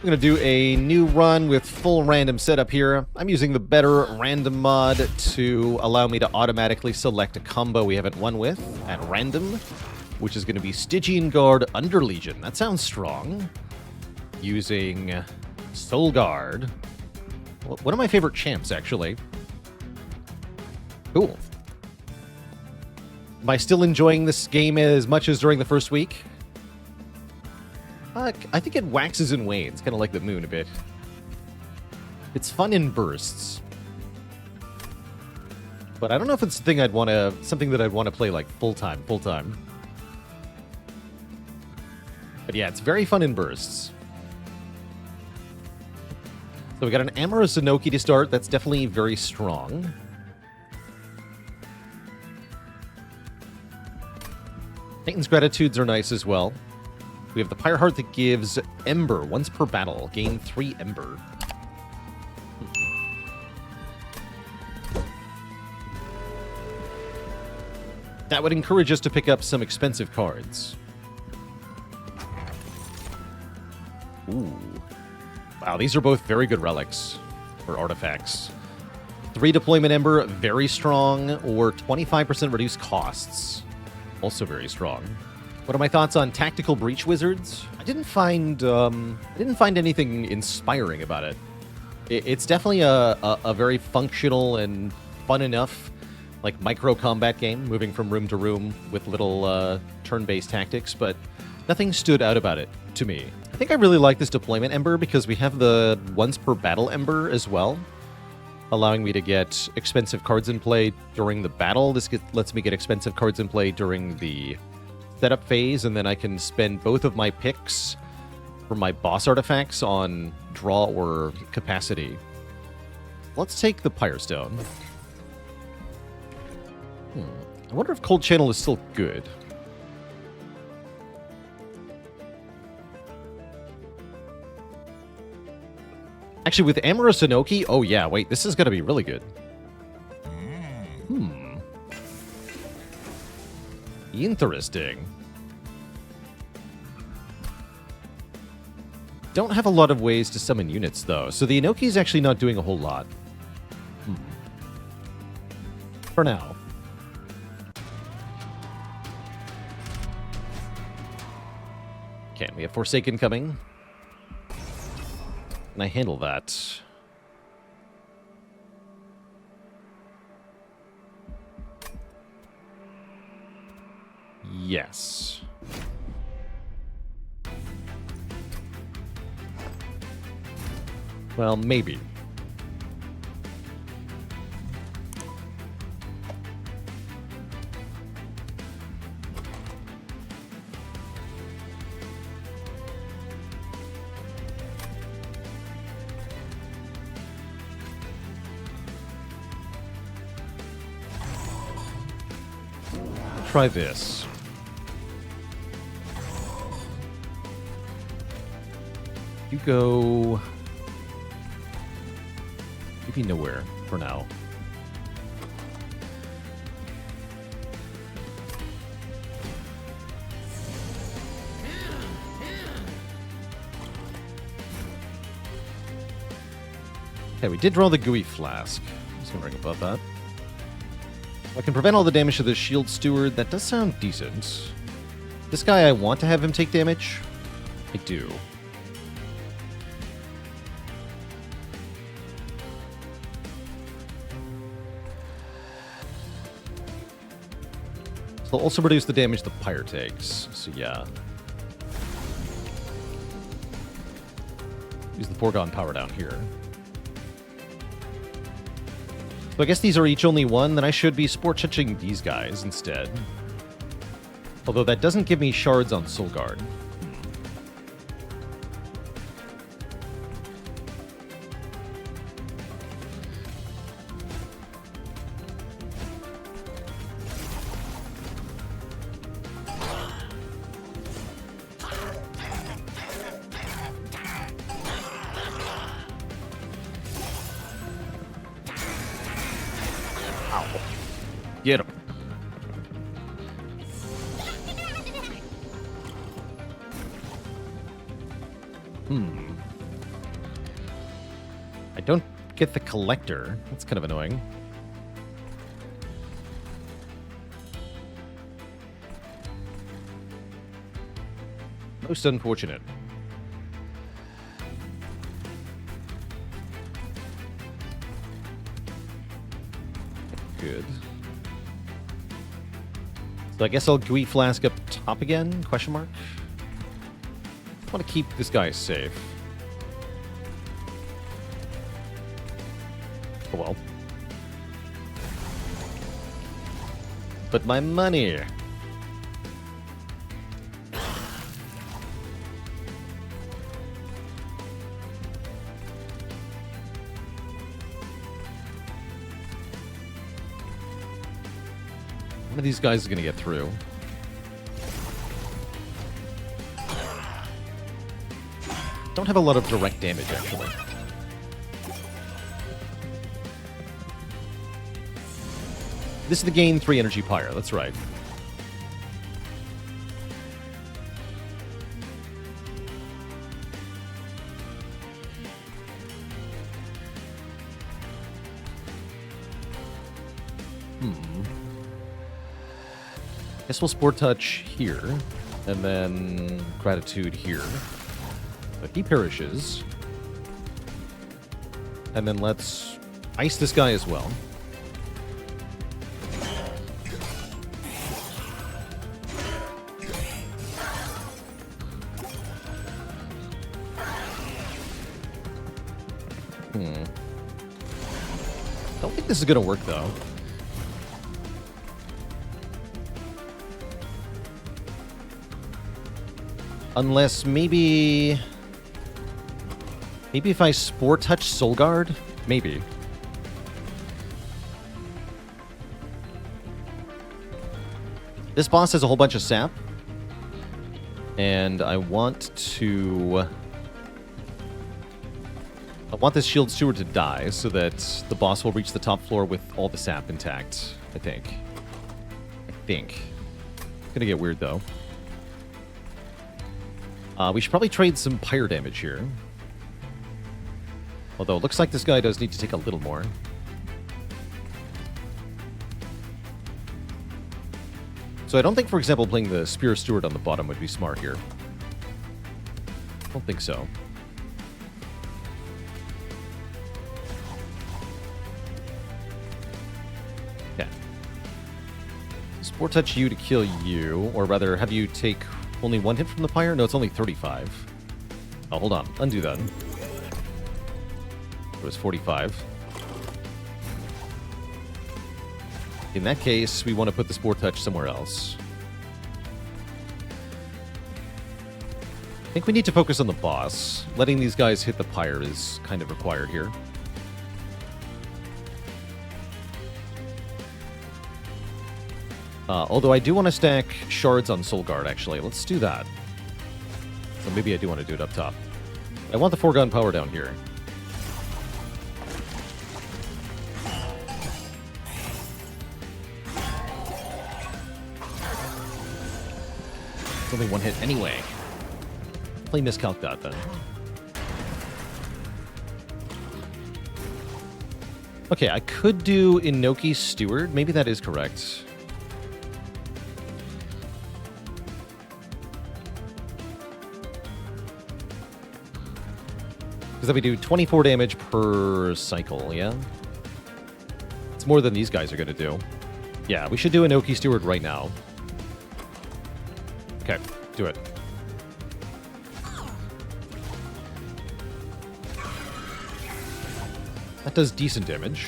I'm going to do a new run with full random setup here. I'm using the better random mod to allow me to automatically select a combo we haven't won with at random, which is going to be Stygian Guard under Legion. That sounds strong. Using Soul Guard. One of my favorite champs, actually. Cool. Am I still enjoying this game as much as during the first week? I think it waxes and wanes, kind of like the moon a bit. It's fun in bursts. But I don't know if it's something that I'd want to play like full time. But yeah, it's very fun in bursts. So we got an Amorous Inoki to start. That's definitely very strong. Titan's Gratitudes are nice as well. We have the Pyre Heart that gives Ember once per battle. Gain 3 Ember. That would encourage us to pick up some expensive cards. Ooh. Wow, these are both very good relics or artifacts. 3 Deployment Ember, very strong, or 25% reduced costs. Also very strong. What are my thoughts on Tactical Breach Wizards? I didn't find anything inspiring about it. It's definitely a very functional and fun enough, like micro combat game, moving from room to room with little turn-based tactics, but nothing stood out about it to me. I think I really like this Deployment Ember because we have the once per battle Ember as well, allowing me to get expensive cards in play during the battle. This lets me get expensive cards in play during the setup phase, and then I can spend both of my picks for my boss artifacts on draw or capacity. Let's take the Pyre Stone. I wonder if Cold Channel is still good. Actually, with Amorous Inoki, oh yeah, wait, this is going to be really good. Interesting. Don't have a lot of ways to summon units, though, so the Inoki is actually not doing a whole lot. For now. Okay, we have Forsaken coming. Can I handle that? Yes. Well, maybe. Try this. You go... maybe nowhere for now. Okay, we did draw the Gooey Flask. Just wondering about that. I can prevent all the damage to the Shield Steward. That does sound decent. This guy, I want to have him take damage. I do. So I'll also reduce the damage the Pyre takes. So yeah. Use the foregone power down here. So I guess these are each only 1, then I should be sport touching these guys instead. Although that doesn't give me shards on Soul Guard. Get him. I don't get the collector. That's kind of annoying. Most unfortunate. Good. So I guess I'll Gui Flask up top again? Question mark? I want to keep this guy safe. Oh well. But my money. One of these guys is going to get through. Don't have a lot of direct damage, actually. This is the gain 3 energy pyre, that's right. Guess we'll Sport Touch here, and then Gratitude here. But he perishes. And then let's ice this guy as well. Don't think this is going to work, though. Unless maybe if I Sport Touch Soul Guard? Maybe. This boss has a whole bunch of sap. And I want this Shield Steward to die so that the boss will reach the top floor with all the sap intact, I think. It's gonna get weird, though. We should probably trade some pyre damage here. Although it looks like this guy does need to take a little more. So I don't think, for example, playing the Spear Steward on the bottom would be smart here. I don't think so. Yeah. Sport Touch you to kill you, or rather have you take only 1 hit from the pyre? No, it's only 35. Oh, hold on. Undo that. It was 45. In that case, we want to put the Sport Touch somewhere else. I think we need to focus on the boss. Letting these guys hit the pyre is kind of required here. Although I do want to stack shards on Soul Guard, actually. Let's do that. So maybe I do want to do it up top. I want the foregone power down here. It's only 1 hit anyway. Play miscalc that then. Okay, I could do Inoki Steward. Maybe that is correct. Because then we do 24 damage per cycle, yeah? It's more than these guys are going to do. Yeah, we should do Inoki Steward right now. Okay, do it. That does decent damage.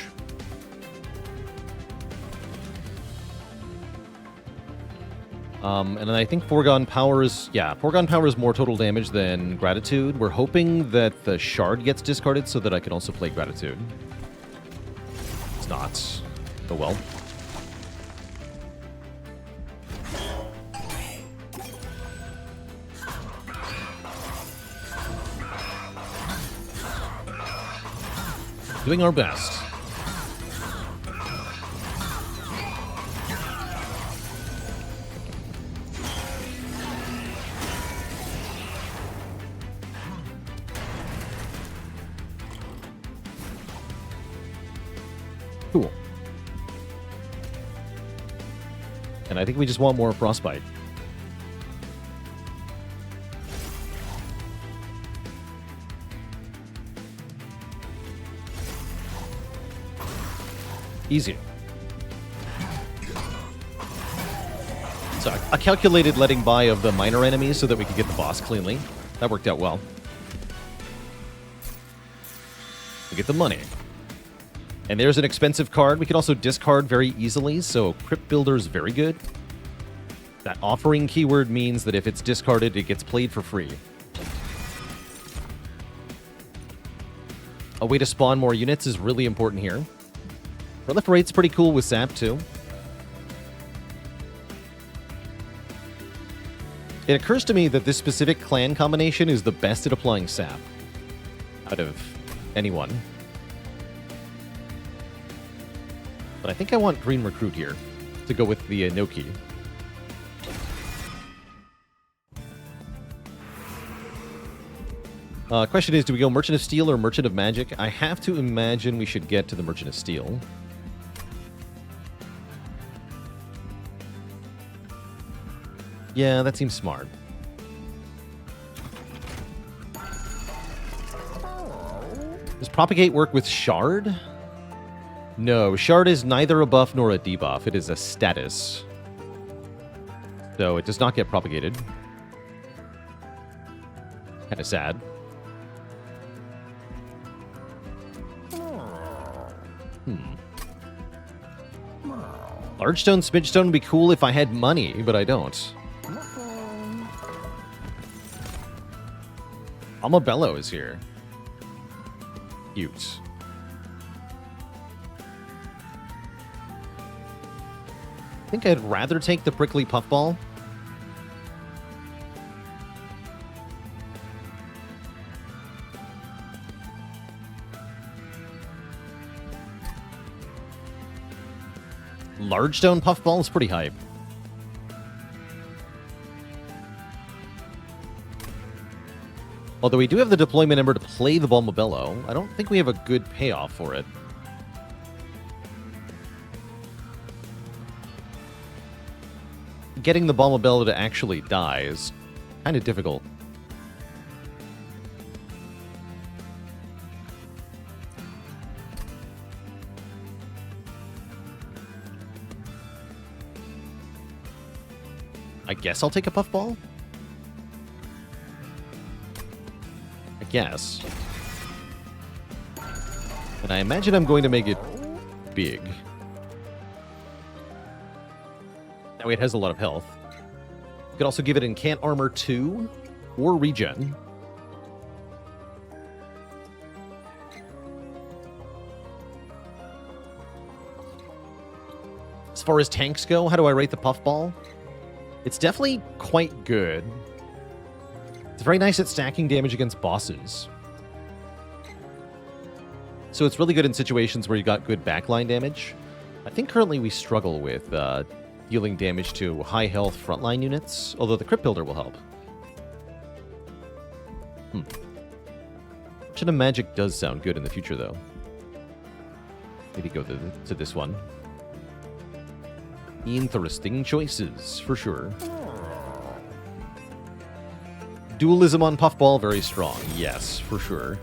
And then I think Foregone Power is... Yeah, Foregone Power is more total damage than Gratitude. We're hoping that the Shard gets discarded so that I can also play Gratitude. It's not. Oh well. Doing our best. Cool. And I think we just want more Frostbite. Easy. So I calculated letting by of the minor enemies so that we could get the boss cleanly. That worked out well. We get the money. And there's an expensive card. We can also discard very easily, so Crypt Builder is very good. That offering keyword means that if it's discarded, it gets played for free. A way to spawn more units is really important here. Proliferate's pretty cool with Sap, too. It occurs to me that this specific clan combination is the best at applying Sap out of anyone. But I think I want Green Recruit here to go with the Inoki. Question is, do we go Merchant of Steel or Merchant of Magic? I have to imagine we should get to the Merchant of Steel. Yeah, that seems smart. Does Propagate work with Shard? No, Shard is neither a buff nor a debuff. It is a status. So it does not get propagated. Kind of sad. Large Stone, Smidge Stone would be cool if I had money, but I don't. Almabello is here. Cute. I think I'd rather take the Prickly Puffball. Large Stone Puffball is pretty hype. Although we do have the deployment ember to play the Balmabello, I don't think we have a good payoff for it. Getting the Balmabello to actually die is kind of difficult. I guess I'll take a Puffball? I guess. And I imagine I'm going to make it big. That way it has a lot of health. You could also give it Incant Armor 2 or Regen. As far as tanks go, how do I rate the Puffball? It's definitely quite good. It's very nice at stacking damage against bosses. So it's really good in situations where you got good backline damage. I think currently we struggle with dealing damage to high health frontline units, although the Crypt Builder will help. Merchant of Magic does sound good in the future, though. Maybe go to this one. Interesting choices, for sure. Dualism on Puffball, very strong. Yes, for sure.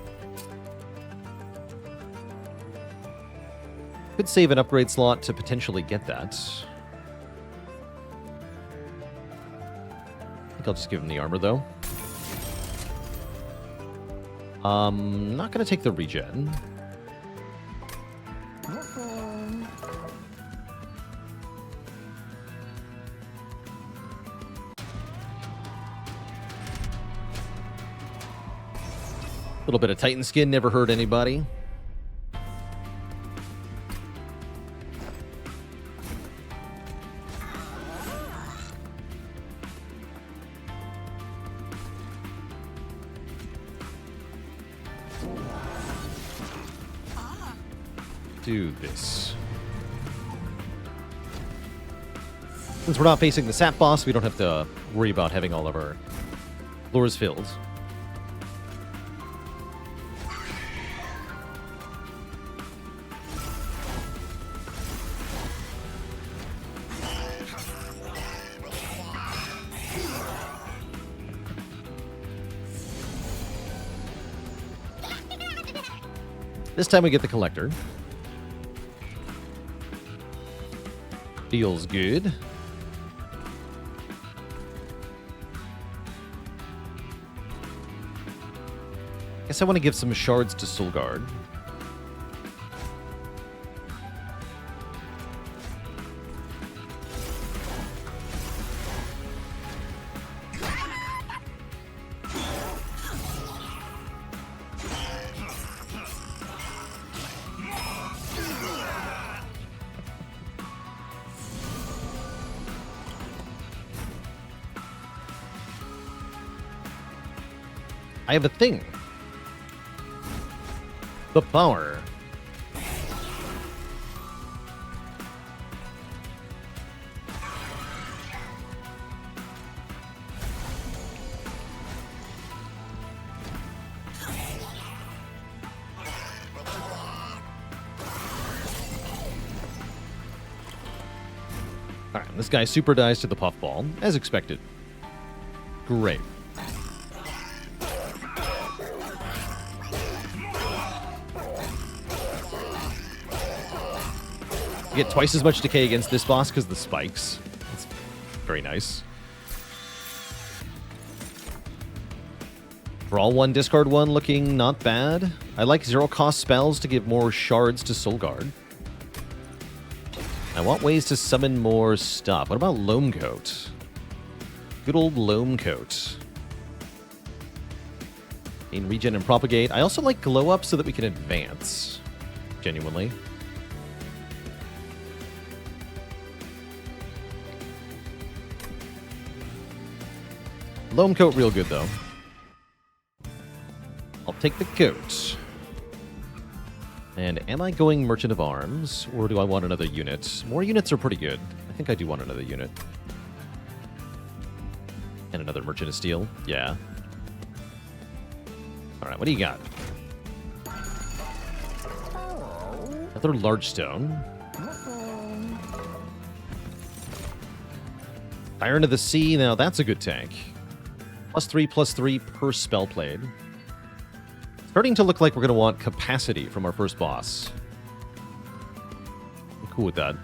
Could save an upgrade slot to potentially get that. I think I'll just give him the armor, though. Not going to take the regen. A little bit of Titan skin never hurt anybody. Do this. Since we're not facing the sap boss, we don't have to worry about having all of our lures filled. This time we get the collector. Feels good. Guess I want to give some shards to Soulguard. I have a thing. The power. Alright, this guy super dies to the puffball, as expected. Great. You get twice as much decay against this boss because of the spikes. That's very nice. Draw 1, discard 1, looking not bad. I like 0-cost spells to give more shards to Soulguard. I want ways to summon more stuff. What about Loamcoat? Good old Loamcoat. Gain regen and propagate. I also like Glow Up so that we can advance. Genuinely. Loamcoat real good, though. I'll take the coat. And am I going Merchant of Arms, or do I want another unit? More units are pretty good. I think I do want another unit. And another Merchant of Steel. Yeah. Alright, what do you got? Another Large Stone. Iron of the Sea. Now, that's a good tank. +3/+3 per spell played. Starting to look like we're going to want capacity from our first boss. I'm cool with that.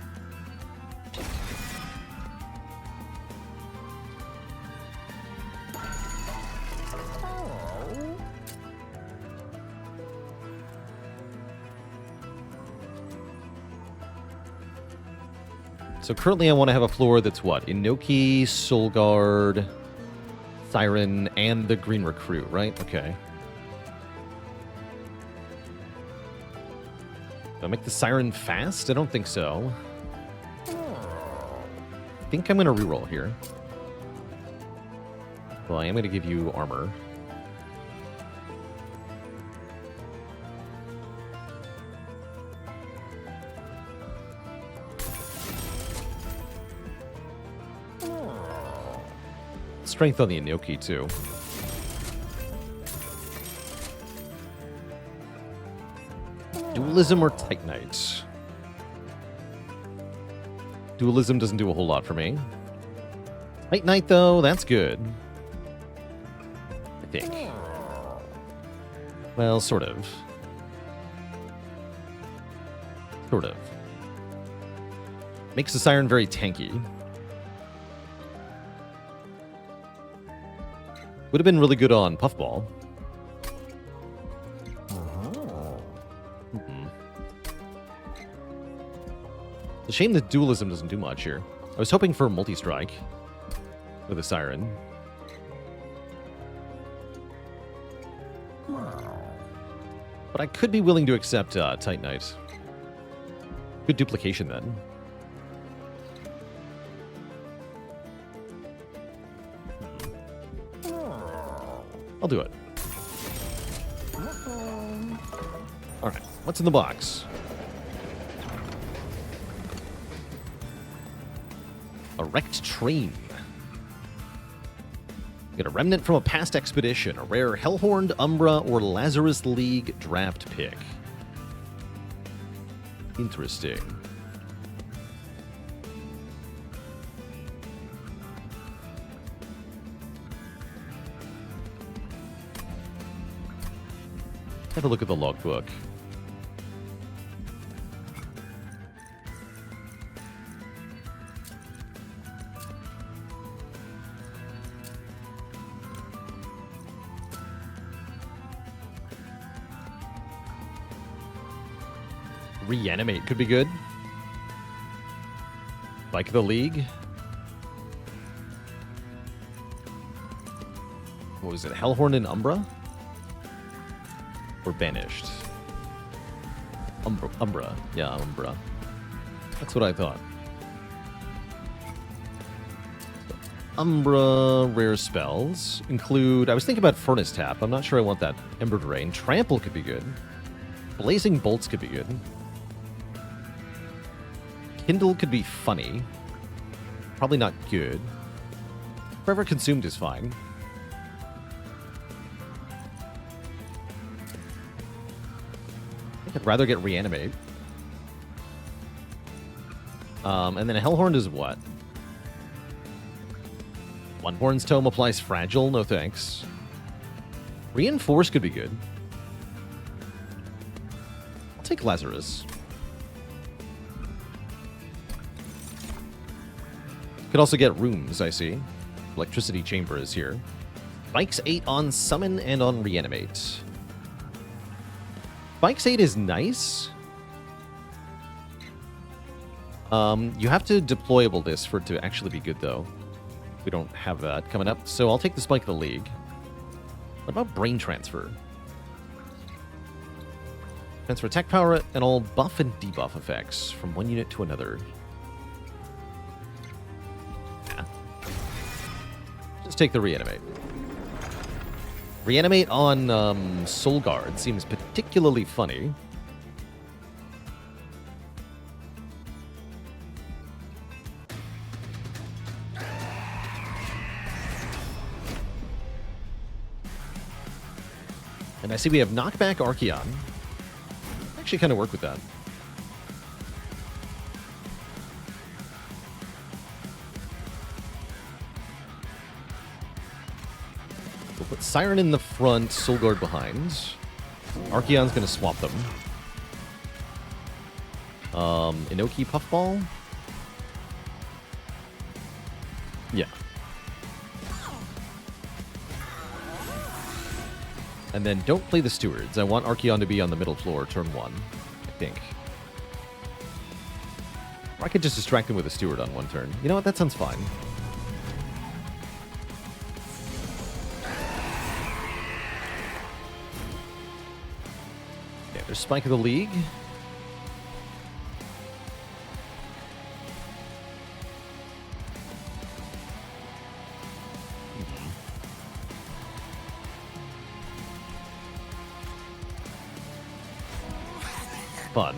So currently I want to have a floor that's what? Inoki, Soulguard, Siren, and the Green Recruit, right? Okay. Do I make the Siren fast? I don't think so. I think I'm going to reroll here. Well, I am going to give you armor. Strength on the Inoki, too. Dualism or Titanite? Dualism doesn't do a whole lot for me. Titanite, though, that's good. I think. Well, sort of. Sort of. Makes the Siren very tanky. Would have been really good on Puffball. It's a shame that Dualism doesn't do much here. I was hoping for multi-strike with a Siren. But I could be willing to accept Titanite. Good duplication then. I'll do it. Alright, what's in the box? A wrecked train. Get a remnant from a past expedition, a rare Hellhorned, Umbra, or Lazarus League draft pick. Interesting. Have a look at the logbook. Reanimate could be good. Like the League. What was it? Hellhorn and Umbra? Or Banished? Umbra. Yeah, Umbra. That's what I thought. Umbra rare spells include... I was thinking about Furnace Tap. I'm not sure I want that. Embered Rain. Trample could be good. Blazing Bolts could be good. Kindle could be funny. Probably not good. Forever Consumed is fine. I think I'd rather get Reanimate. And then a Hellhorn is what? One Horn's Tome applies Fragile, no thanks. Reinforce could be good. I'll take Lazarus. Could also get Rooms, I see. Electricity Chamber is here. Spikes 8 on Summon and on Reanimate. Spikes 8 is nice. You have to deployable this for it to actually be good, though. We don't have that coming up, so I'll take the Spike of the League. What about Brain Transfer? Transfer attack power and all buff and debuff effects from one unit to another. Yeah. Just take the Reanimate. Reanimate on Soul Guard seems particularly funny. And I see we have Knockback Archeon. Actually kind of work with that. We'll put Siren in the front, Soul Guard behind. Archeon's going to swap them. Inoki Puffball? Yeah. And then don't play the Stewards. I want Archeon to be on the middle floor turn 1, I think. Or I could just distract him with a Steward on one turn. You know what? That sounds fine. Okay, there's Spike of the League. Fun.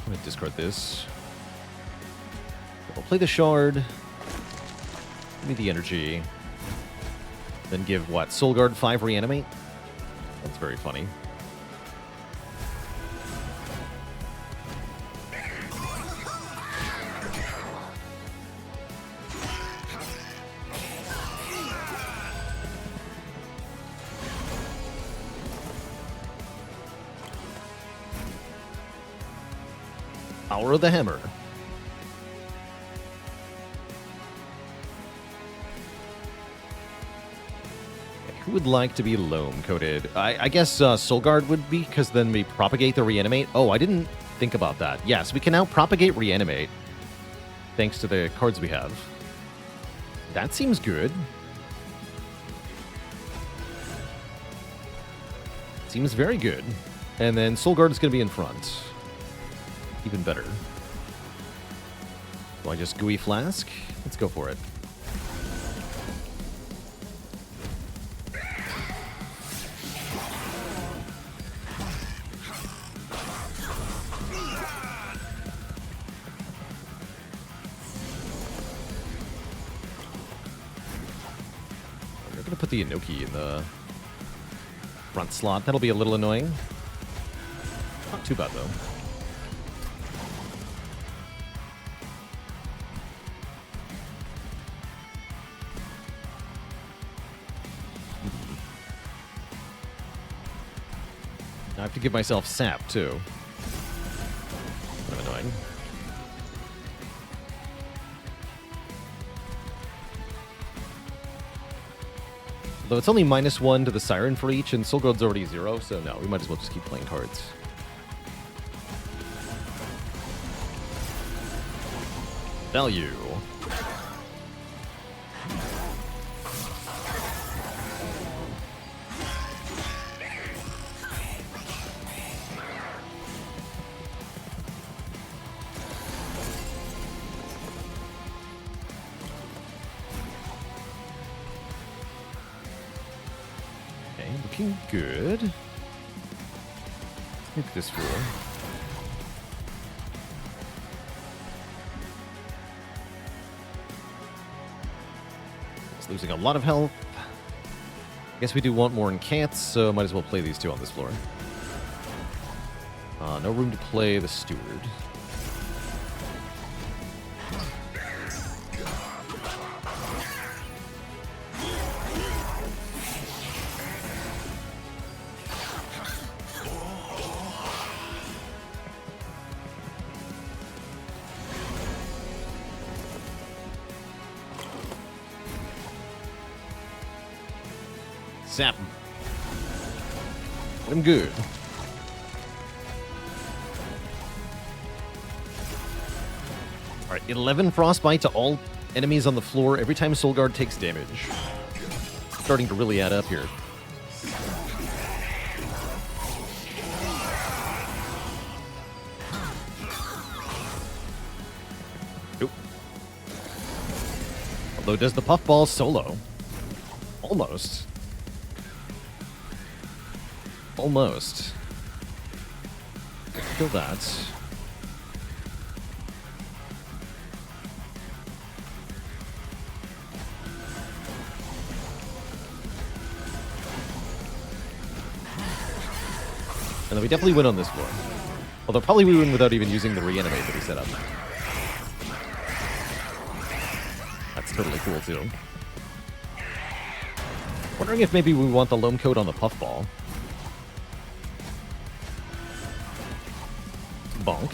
I'm going to discard this. We'll play the Shard. Give me the energy. Then give what? Soul Guard 5 Reanimate? That's very funny. Power of the Hammer. Okay, who would like to be loam-coated? I guess Soul Guard would be, because then we propagate the Reanimate. Oh, I didn't think about that. Yes, we can now propagate Reanimate, thanks to the cards we have. That seems good. Seems very good. And then Soul Guard is going to be in front. Even better. Do I just Gooey Flask? Let's go for it. We're going to put the Inoki in the front slot. That'll be a little annoying. Not too bad, though. I have to give myself sap, too. Kind of annoying. Although it's only -1 to the Siren for each, and Soul Guard's already 0, so no, we might as well just keep playing cards. Value. Okay, looking good. Look at this fool. Losing a lot of health. I guess we do want more in Cats, so might as well play these two on this floor. No room to play the Steward. Zap him. Get him good. Alright, 11 Frostbite to all enemies on the floor every time Soul Guard takes damage. Starting to really add up here. Nope. Although does the Puffball solo. Almost. Almost. Kill that. And then we definitely win on this floor. Although probably we win without even using the reanimate that he set up. That's totally cool too. Wondering if maybe we want the Loam Coat on the Puffball. Bonk.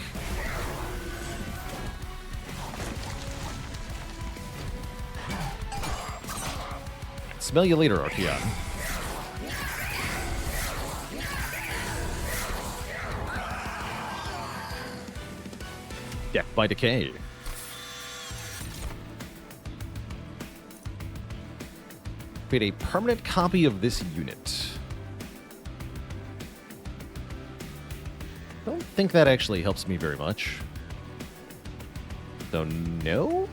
Smell you later, Archeon. Death by Decay. Create a permanent copy of this unit. Don't think that actually helps me very much. So no?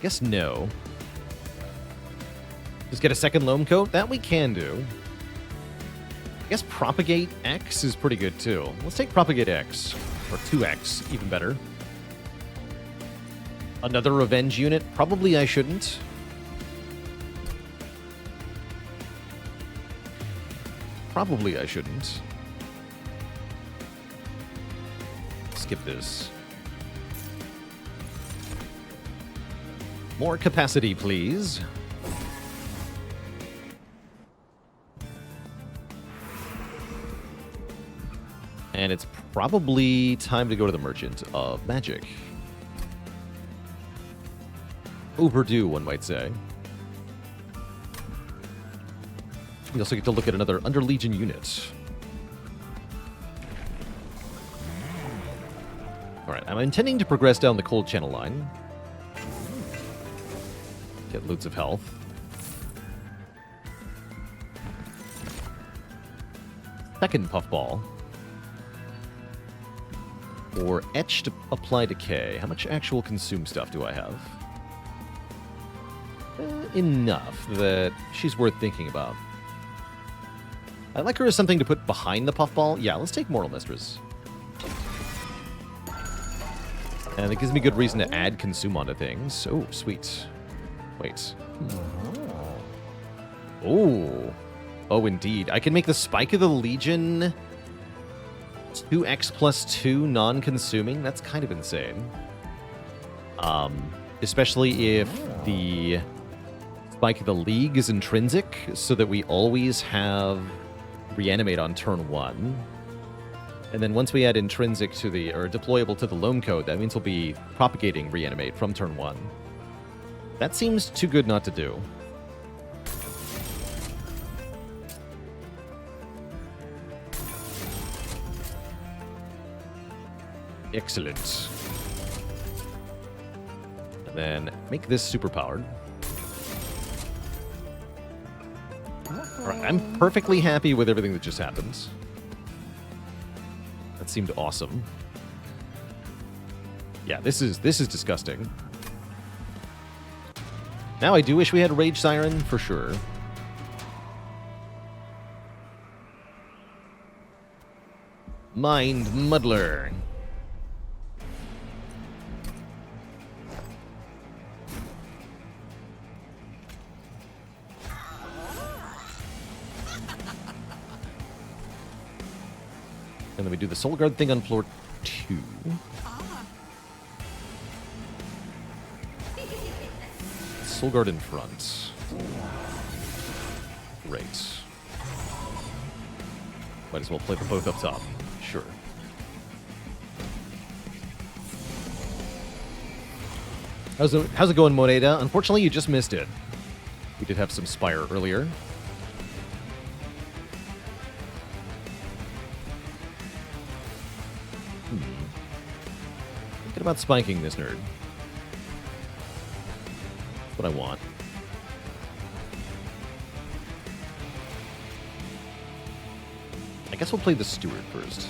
Guess no. Just get a second Loam Coat? That we can do. I guess Propagate X is pretty good too. Let's take Propagate X. Or 2X, even better. Another Revenge unit? Probably I shouldn't. Probably I shouldn't. Skip this. More capacity, please. And it's probably time to go to the Merchant of Magic. Overdue, one might say. We also get to look at another Under Legion unit. Alright, I'm intending to progress down the Cold Channel line. Get loads of health. Second Puffball. Or Etch to apply Decay. How much actual consume stuff do I have? Enough that she's worth thinking about. I like her as something to put behind the Puffball. Yeah, let's take Moral Mistress. And it gives me good reason to add consume onto things. Oh, sweet. Wait. Oh. Oh, indeed. I can make the Spike of the Legion 2x plus 2 non-consuming. That's kind of insane. Especially if the Spike of the League is intrinsic, so that we always have Reanimate on turn 1. And then once we add intrinsic to the, or deployable to the Loam Code, that means we'll be propagating Reanimate from turn 1. That seems too good not to do. Excellent. And then make this super powered. All right, I'm perfectly happy with everything that just happened. That seemed awesome. Yeah, this is disgusting. Now I do wish we had Rage Siren for sure. Mind Muddler. And then we do the Soul Guard thing on floor 2. Soul Guard in front. Great. Might as well play them both up top. Sure. How's it going, Moneda? Unfortunately, you just missed it. We did have some Spire earlier. Thinking about spiking this nerd. That's what I want. I guess we'll play the Steward first.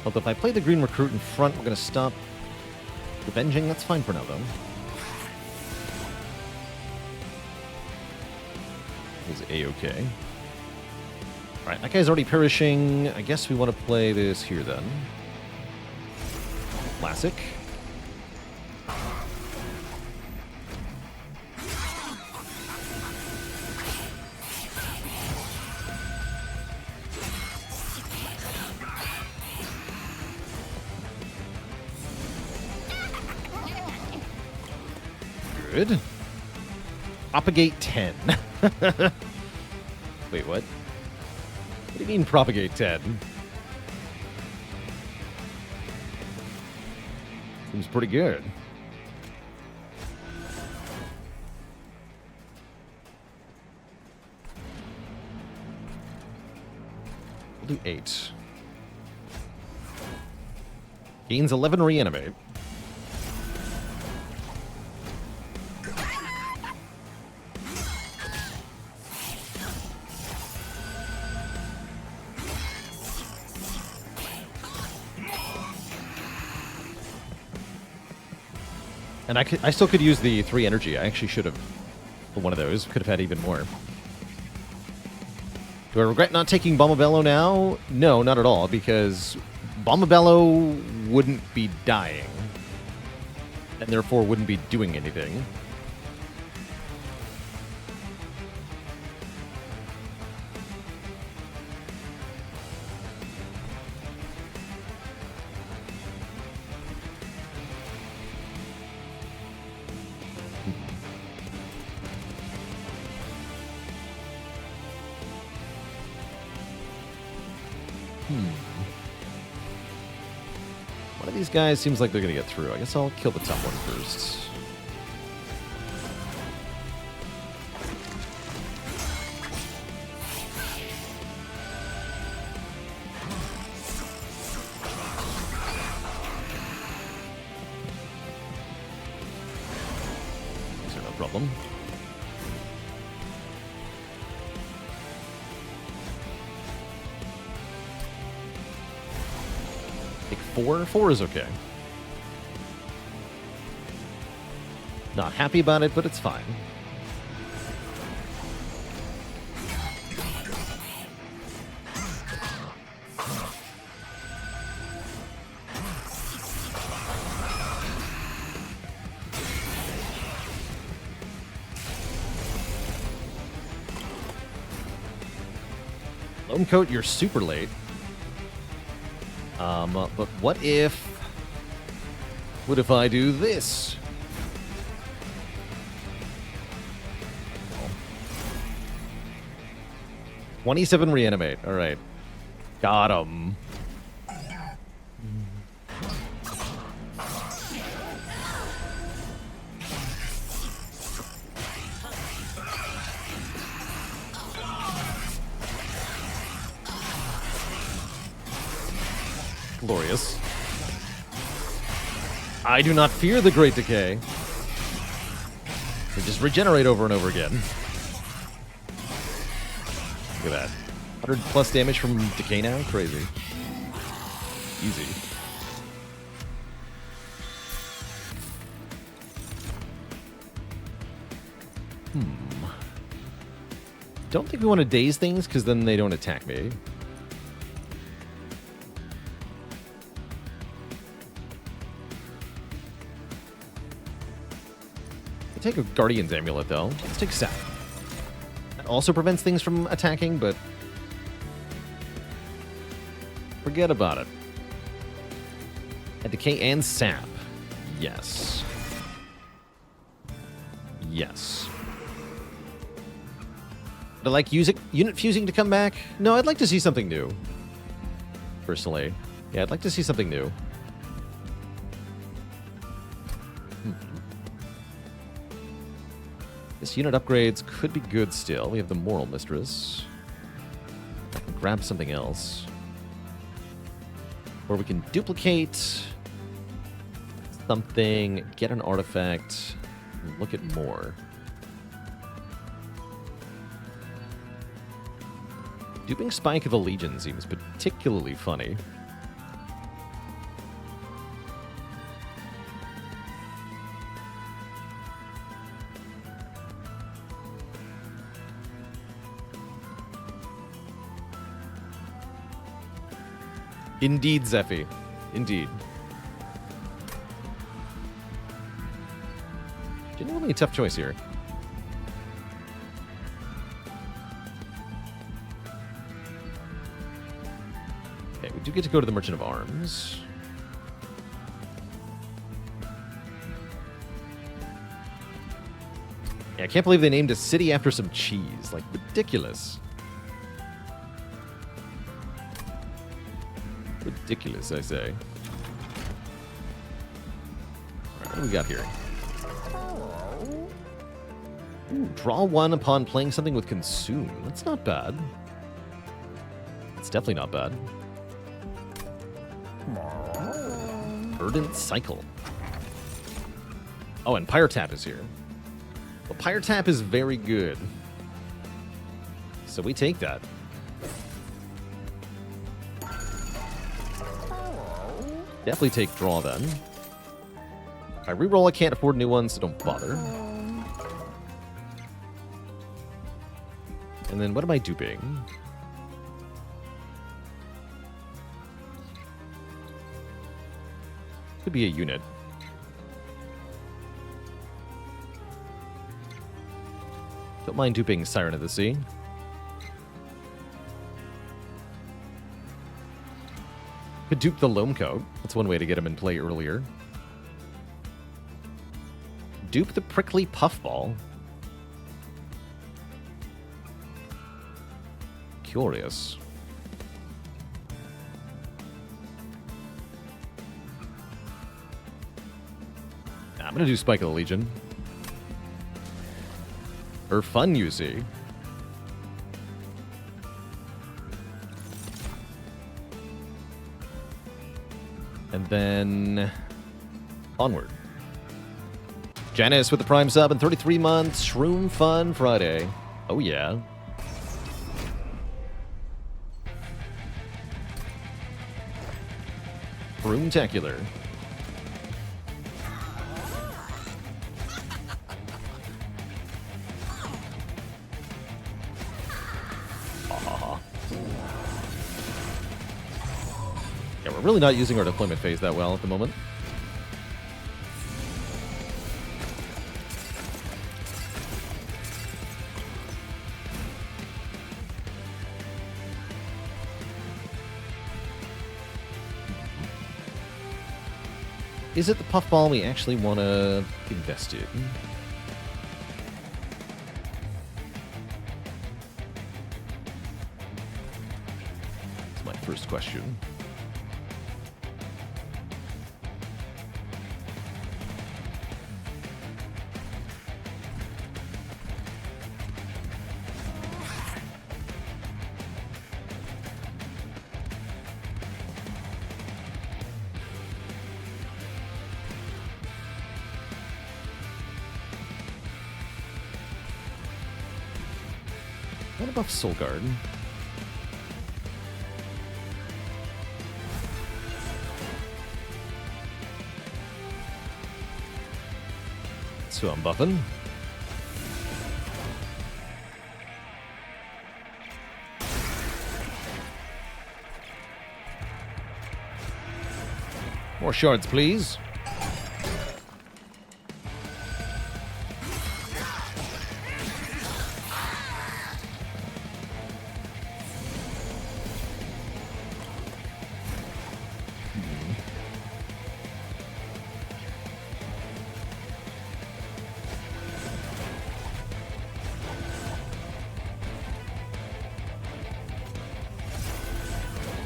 Although if I play the green recruit in front, we're going to stop revenging. That's fine for now, though. Is A-okay. Alright, that guy's already perishing. I guess we want to play this here, then. Classic. Good. Propagate 10. Wait, what? What do you mean propagate 10? Seems pretty good. We'll do 8. Gains 11 reanimate. And I still could use the 3 energy. I actually should have for one of those. Could have had even more. Do I regret not taking Bombabello now? No, not at all, because Bombabello wouldn't be dying. And therefore wouldn't be doing anything. One of these guys seems like they're going to get through. I guess I'll kill the top one first. These are no problem. Take 4? 4 is okay. Not happy about it, but it's fine. Lone Coat, you're super late. But what if What if I do this? 27 reanimate. All right. Got him. Glorious. I do not fear the Great Decay. They just regenerate over and over again. Look at that. 100 plus damage from Decay now? Crazy. Easy. Don't think we want to daze things, because then they don't attack me. Take a Guardian's Amulet, though. Let's take Sap. That also prevents things from attacking, but forget about it. And Decay and Sap. Yes. Yes. Would I like unit fusing to come back? No, I'd like to see something new. Personally. Yeah, I'd like to see something new. This unit upgrades could be good still. We have the Moral Mistress. I can grab something else. Or we can duplicate something, get an artifact, and look at more. Duping Spike of the Legion seems particularly funny. Indeed, Zephy. Indeed. Genuinely a tough choice here. Okay, we do get to go to the Merchant of Arms. Yeah, I can't believe they named a city after some cheese. Like, ridiculous. Ridiculous, I say. Alright, what do we got here? Ooh, draw one upon playing something with Consume. That's not bad. It's definitely not bad. Verdant Cycle. Oh, and Pyre Tap is here. Well, Pyre Tap is very good. So we take that. Definitely take draw then. I reroll, I can't afford new ones, so don't bother. And then what am I duping? Could be a unit. Don't mind duping Siren of the Sea. Could dupe the Loam Coat. That's one way to get him in play earlier. Dupe the Prickly Puffball. Curious. I'm gonna do Spike of the Legion. For fun, you see. And then onward. Janice with the Prime sub and 33 months. Shroom Fun Friday. Oh, yeah. Shroomtacular. Yeah, we're really not using our deployment phase that well at the moment. Is it the puffball we actually want to invest in? That's my first question. What about Soul Guard? So I'm buffing. More shards, please.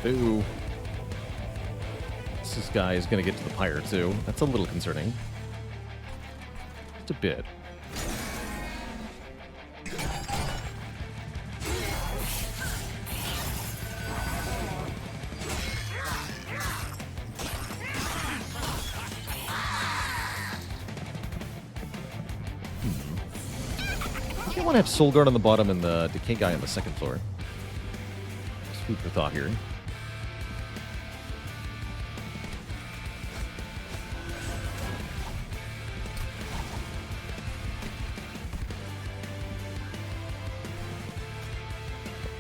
Ooh. This guy is going to get to the pyre, too. That's a little concerning. Just a bit. I think I want to have Soul Guard on the bottom and the Decay guy on the second floor. Just food for thought here.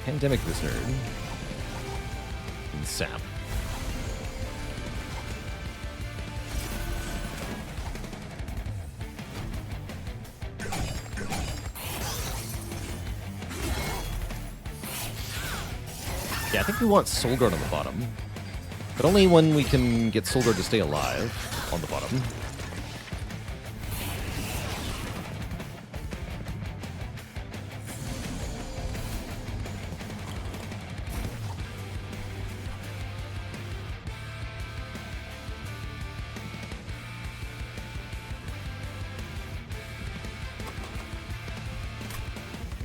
Pandemic Visitor. And Sap. Yeah, I think we want Soul Guard on the bottom. But only when we can get Soul Guard to stay alive on the bottom.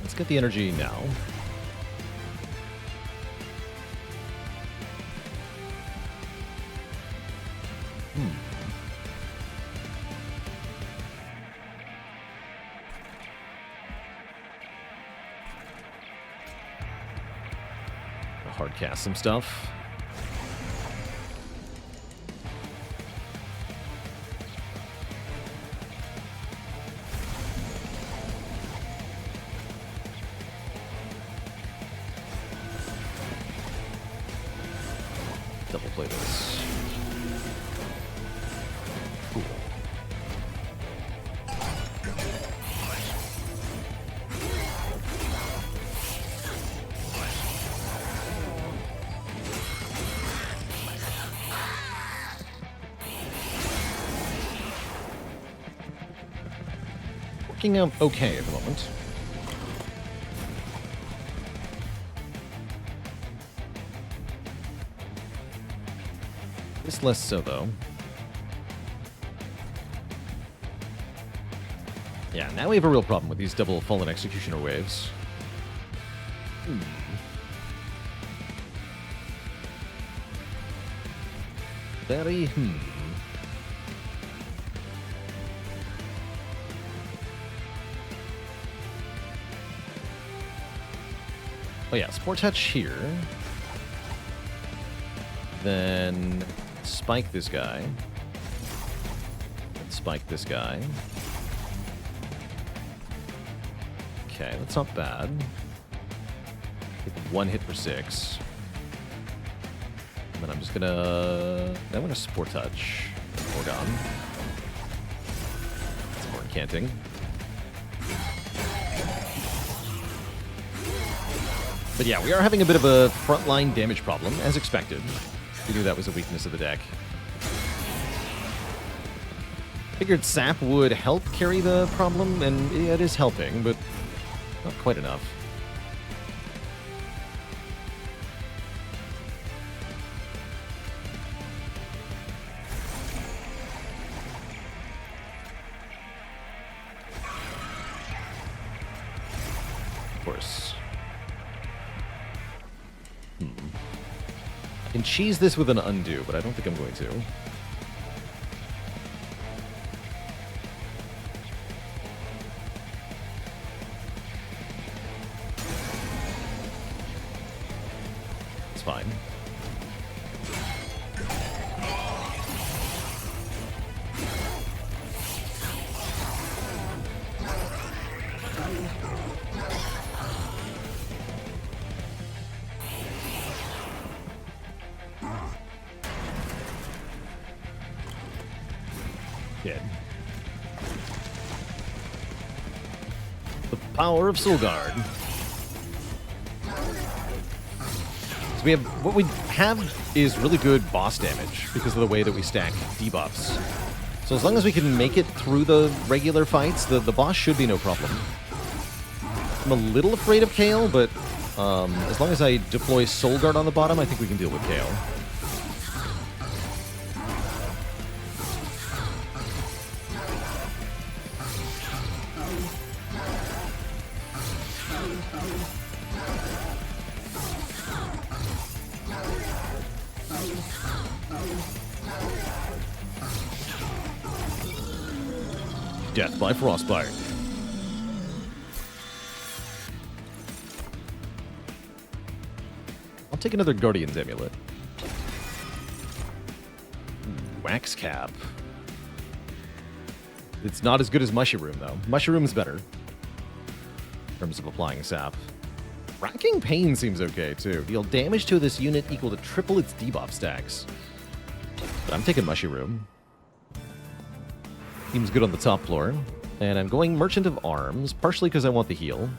Let's get the energy now. Hard cast some stuff. Double play this. Cool. Working out okay at the moment. This less so, though. Yeah, now we have a real problem with these double Fallen Executioner waves. Very, Oh yeah, Sport Touch here. Then spike this guy. And spike this guy. Okay, that's not bad. Take one hit for 6. And then I'm just gonna... I'm gonna Sport Touch. Orgon. Some more incanting. But yeah, we are having a bit of a frontline damage problem, as expected. We knew that was a weakness of the deck. Figured sap would help carry the problem, and it is helping, but not quite enough. Of course. I can cheese this with an undo, but I don't think I'm going to. Fine. Dead. The power of Soulguard. We have what we have is really good boss damage because of the way that we stack debuffs. So as long as we can make it through the regular fights, the boss should be no problem. I'm a little afraid of Kale, but as long as I deploy Soulguard on the bottom, I think we can deal with Kale. Death by Frostbite. I'll take another Guardian's Amulet. Wax Cap. It's not as good as Mushroom, though. Mushroom's better in terms of applying sap. Racking Pain seems okay, too. Deal damage to this unit equal to triple its debuff stacks. But I'm taking Mushroom. Seems good on the top floor. And I'm going Merchant of Arms, partially because I want the heal.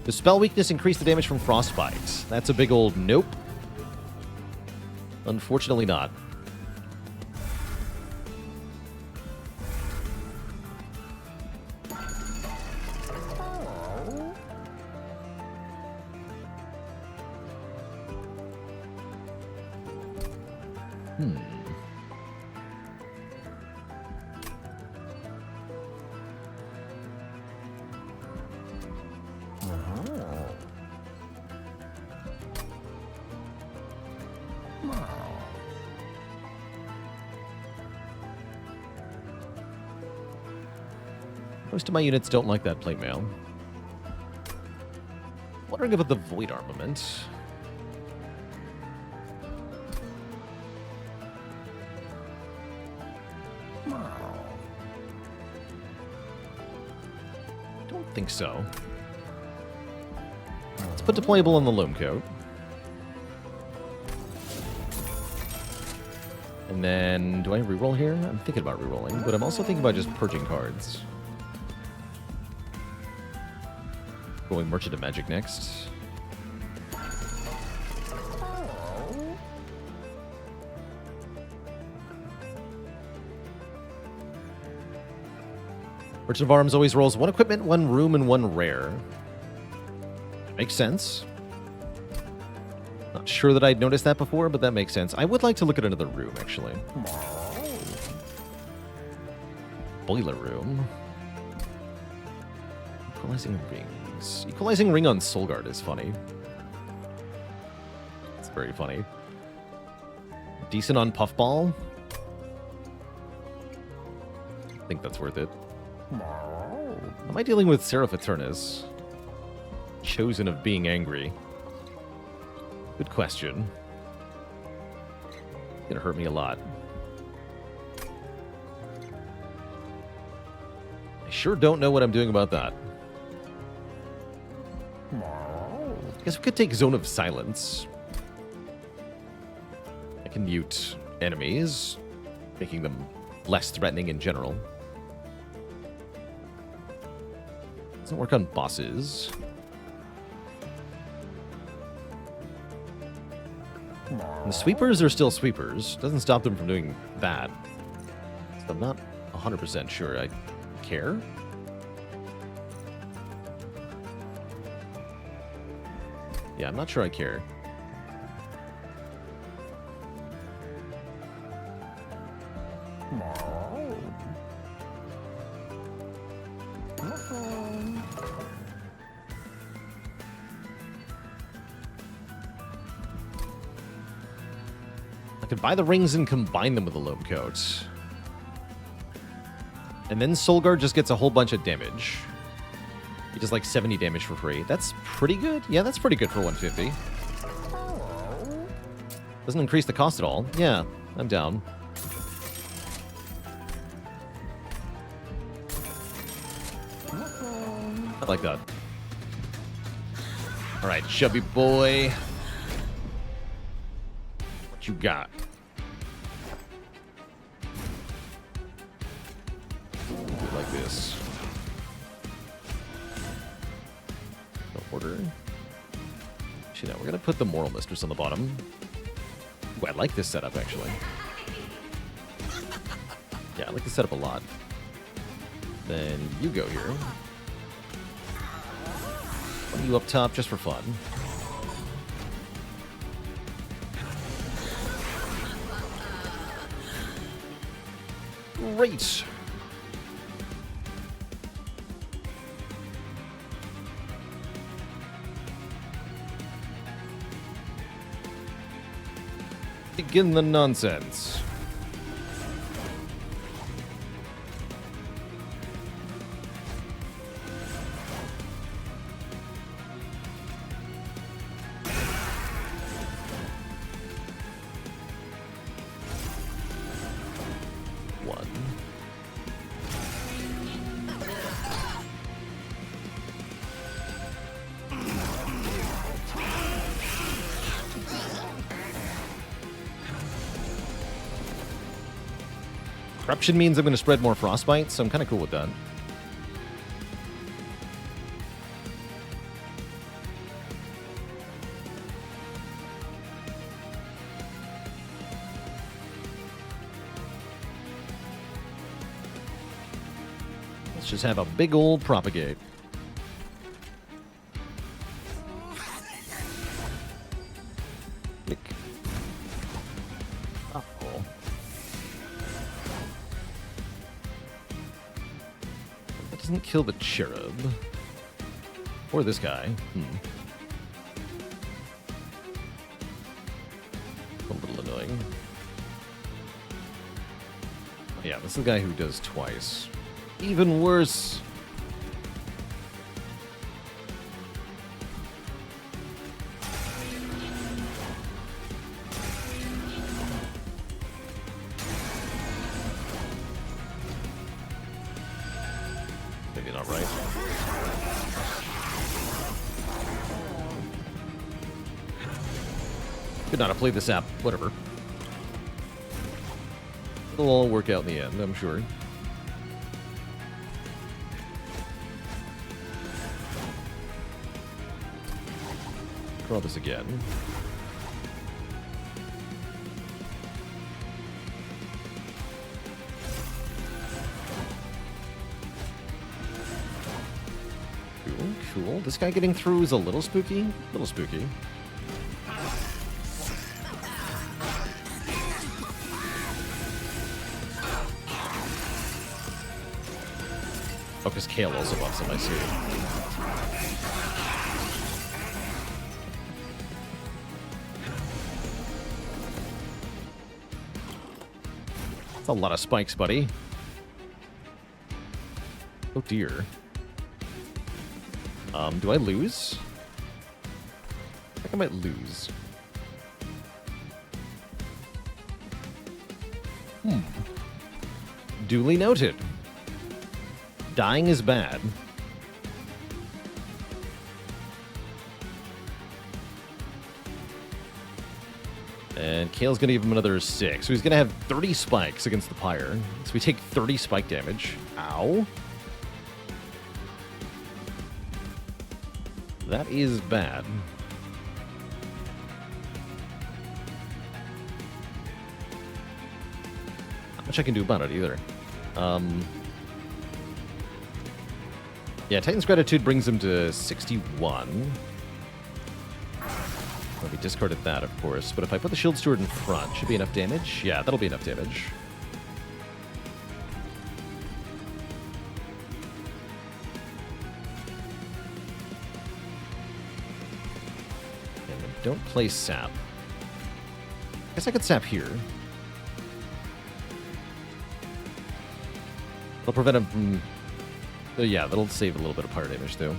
The spell weakness increased the damage from Frostbite. That's a big old nope. Unfortunately not. Most of my units don't like that plate mail. Wondering about the Void Armament. Don't think so. Let's put deployable on the Loam Coat. And then, do I reroll here? I'm thinking about rerolling, but I'm also thinking about just purging cards. Going Merchant of Magic next. Merchant of Arms always rolls 1 equipment, 1 room, and 1 rare. Makes sense. Not sure that I'd noticed that before, but that makes sense. I would like to look at another room, actually. Boiler Room. Equalizing Rings. Equalizing Ring on Soulguard is funny. It's very funny. Decent on Puffball. I think that's worth it. Am I dealing with Seraph Eternus? Chosen of being angry. Good question. It's gonna hurt me a lot. I sure don't know what I'm doing about that. I guess we could take Zone of Silence. I can mute enemies, making them less threatening in general. Doesn't work on bosses. And the sweepers are still sweepers. Doesn't stop them from doing that. So I'm not 100% sure I care. Yeah, I'm not sure I care. I could buy the rings and combine them with the loam coat. And then Solgard just gets a whole bunch of damage. He does like 70 damage for free. That's pretty good. Yeah, that's pretty good for 150. Doesn't increase the cost at all. Yeah, I'm down. I like that. All right, chubby boy. What you got? Like this. No order. Actually, no, we're gonna put the Moral Mistress on the bottom. Ooh, I like this setup, actually. Yeah, I like this setup a lot. Then you go here. Put you up top just for fun. Great. Begin the nonsense. One. Corruption means I'm going to spread more frostbite, so I'm kind of cool with that. Let's just have a big old propagate. Click. Oh. That doesn't kill the cherub. Or this guy. A little annoying. Yeah, this is the guy who does twice. Even worse. Maybe not right. Could not have played this app. Whatever. It'll all work out in the end, I'm sure. Draw this again. Cool, cool. This guy getting through is a little spooky. A little spooky. Oh, because Kale also buffs him, I see. That's a lot of spikes, buddy. Oh dear. Do I lose? I think I might lose. Duly noted. Dying is bad. And Kale's going to give him another 6. So he's going to have 30 spikes against the Pyre. So we take 30 spike damage. Ow. That is bad. Not much I can do about it either. Yeah, Titan's Gratitude brings him to 61. Well, we discarded that, of course. But if I put the Shield Steward in front, should be enough damage? Yeah, that'll be enough damage. Don't play Sap. I guess I could Sap here. It'll prevent him from... yeah, that'll save a little bit of fire damage, too.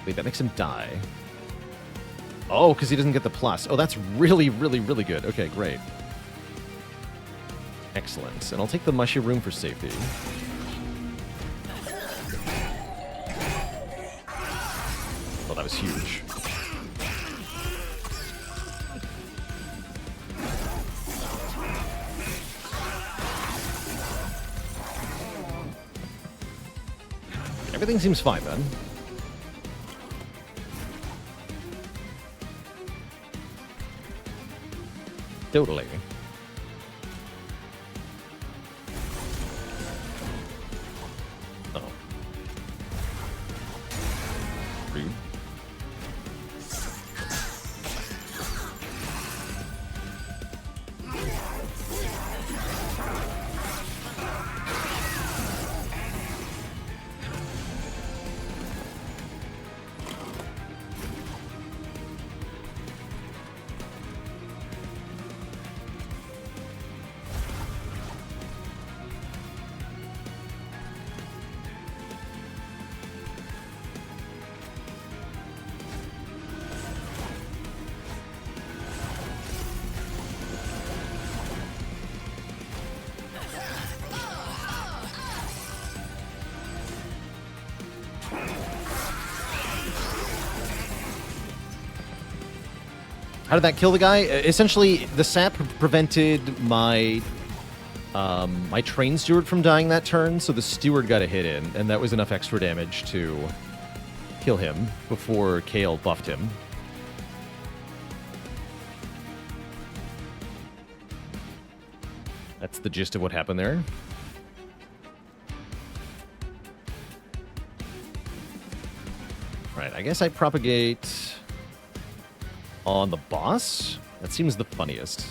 Wait, that makes him die. Oh, because he doesn't get the plus. Oh, that's really, really, really good. Okay, great. Excellent. And I'll take the Mushy Room for safety. Oh, that was huge. Everything seems fine, then. Totally. Oh. Rude. How did that kill the guy? Essentially, the sap prevented my my train steward from dying that turn, so the steward got a hit in, and that was enough extra damage to kill him before Kale buffed him. That's the gist of what happened there. Right, I guess I propagate on the boss? That seems the funniest.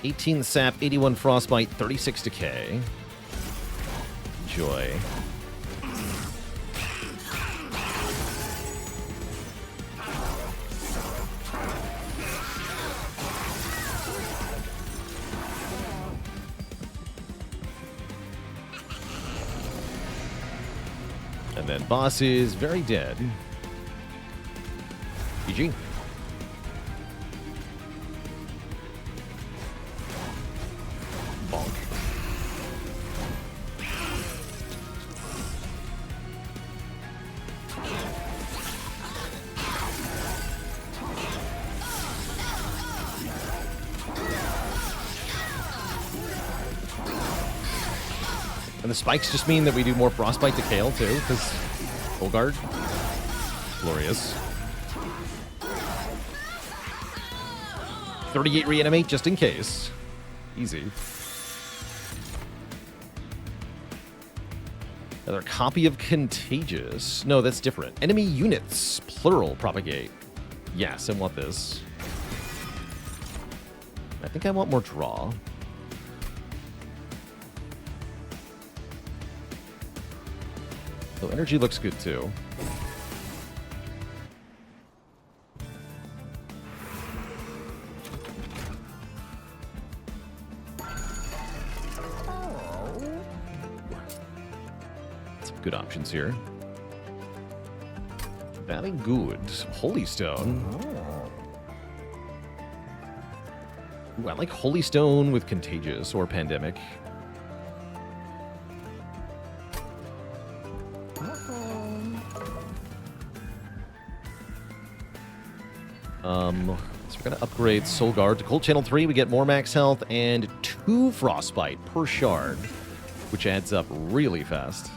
$18 sap, 81 frostbite, 36 decay. Enjoy. And then boss is very dead. GG. Bonk. And the spikes just mean that we do more frostbite to Kale, too, because Baalorlord. Glorious. 38 reanimate just in case. Easy. Another copy of Contagious. No, that's different. Enemy units, plural, propagate. Yes, I want this. I think I want more draw. So energy looks good too. Some good options here. Very good. Holy Stone. Ooh, I like Holy Stone with Contagious or Pandemic. So we're going to upgrade Soul Guard to Cold Channel 3. We get more max health and 2 Frostbite per shard, which adds up really fast.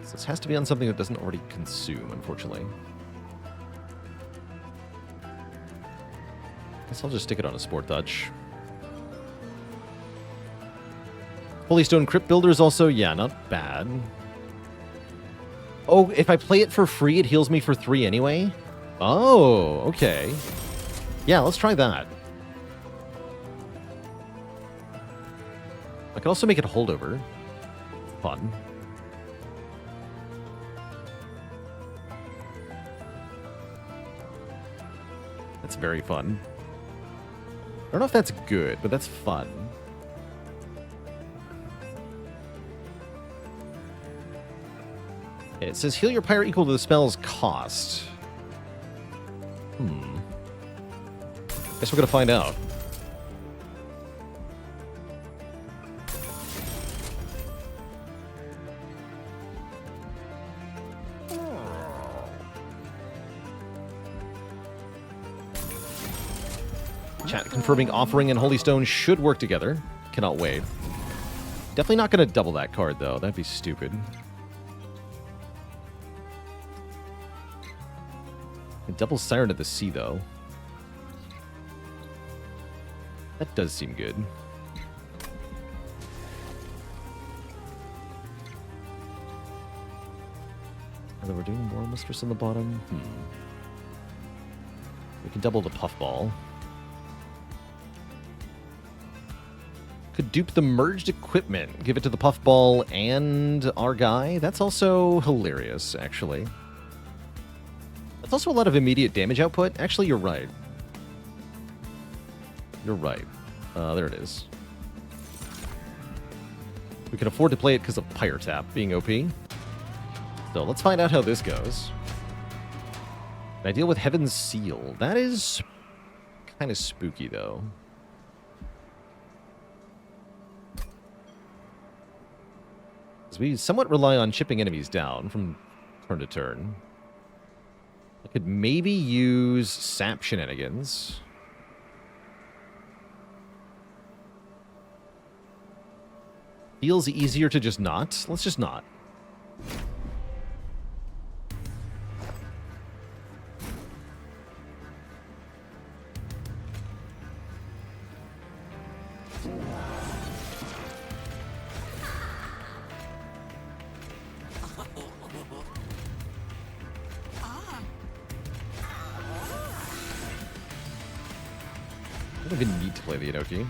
So this has to be on something that doesn't already consume, unfortunately. Guess I'll just stick it on a Sport Touch. Holy Stone Crypt Builder is also, yeah, not bad. Oh, if I play it for free, it heals me for 3 anyway? Oh, okay. Yeah, let's try that. I could also make it a holdover. Fun. That's very fun. I don't know if that's good, but that's fun. It says heal your pirate equal to the spell's cost. Guess we're gonna find out. Chat confirming Offering and Holy Stone should work together. Cannot wait. Definitely not gonna double that card though. That'd be stupid. Double Siren of the Sea, though. That does seem good. Although we're doing Moral Mistress on the bottom. We can double the Puffball. Could dupe the merged equipment. Give it to the Puffball and our guy. That's also hilarious, actually. That's also a lot of immediate damage output. Actually, you're right. You're right. There it is. We can afford to play it because of Pyre Tap being OP. So let's find out how this goes. Can I deal with Heaven's Seal? That is kind of spooky, though. Because we somewhat rely on chipping enemies down from turn to turn. I could maybe use Sap Shenanigans. Feels easier to just not. Let's just not. I don't even need to play the Inoki.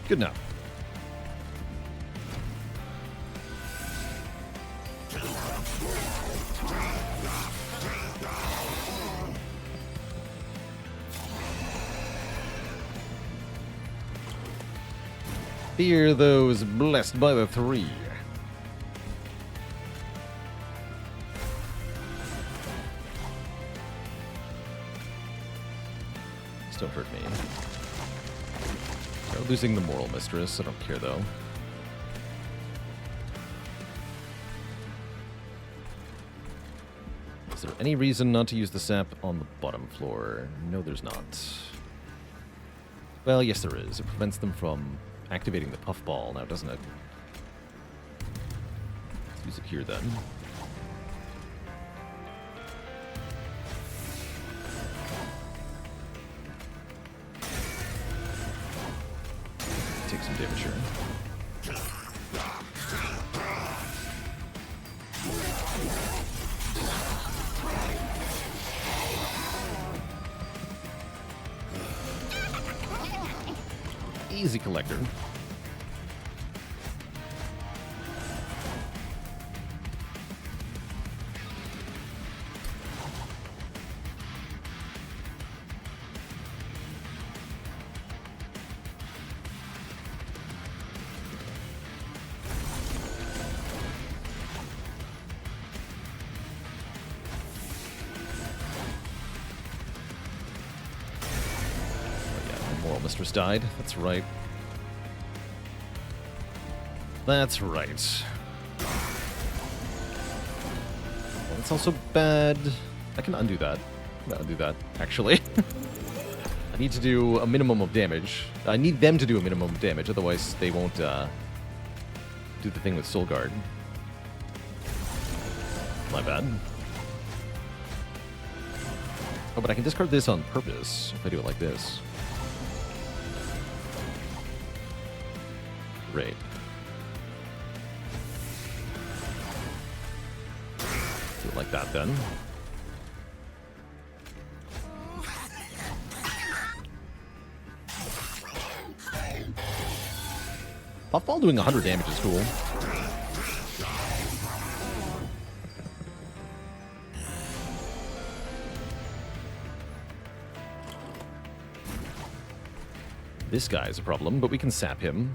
Good enough. Fear those blessed by the 3. Just don't hurt me. We're losing the Moral Mistress. I don't care, though. Is there any reason not to use the sap on the bottom floor? No, there's not. Well, yes, there is. It prevents them from activating the Puffball now, doesn't it? Let's use it here, then. Take some damage here. Easy collector. Moral Mistress died. That's right. That's right. That's also bad. I can undo that. I'm gonna undo that, actually. I need to do a minimum of damage. I need them to do a minimum of damage, otherwise they won't do the thing with Soul Guard. My bad. Oh, but I can discard this on purpose if I do it like this. Great. Do it like that then. Puffball doing 100 damage is cool. This guy is a problem, but we can sap him.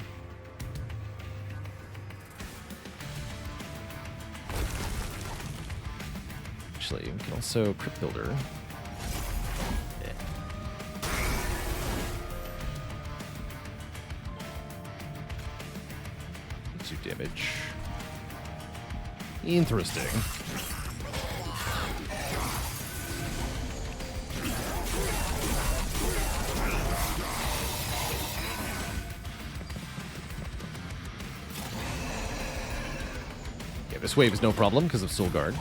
Actually, we can also Crypt Builder. Yeah. Gives you damage. Interesting. This wave is no problem because of Soul Guard.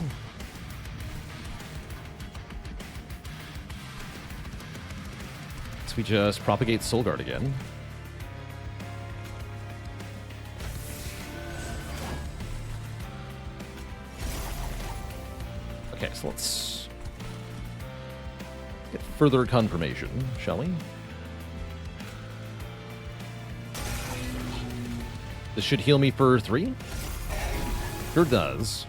So we just propagate Soul Guard again. Okay, so let's get further confirmation, shall we? This should heal me for 3. Sure does.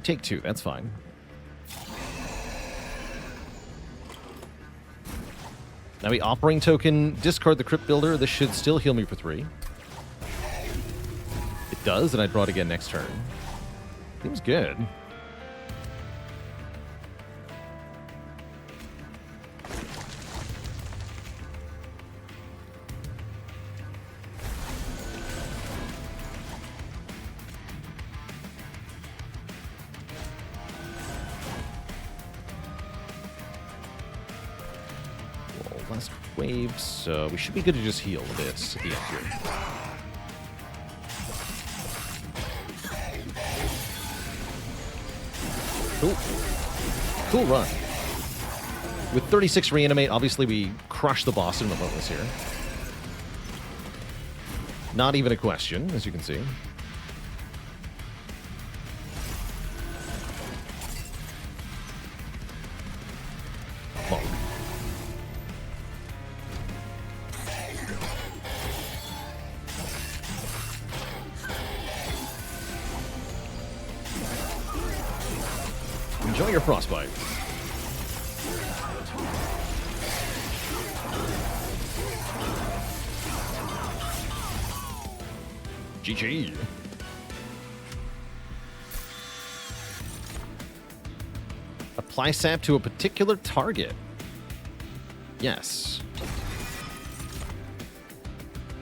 Take 2, that's fine. Now we Offering Token, discard the Crypt Builder. This should still heal me for 3. It does, and I draw it again next turn. Seems good. Last wave, so we should be good to just heal a bit at the end here. Cool. Cool run. With 36 reanimate, obviously we crush the boss in Relentless here. Not even a question, as you can see. Bonk. Enjoy your frostbite. GG. Apply sap to a particular target. Yes.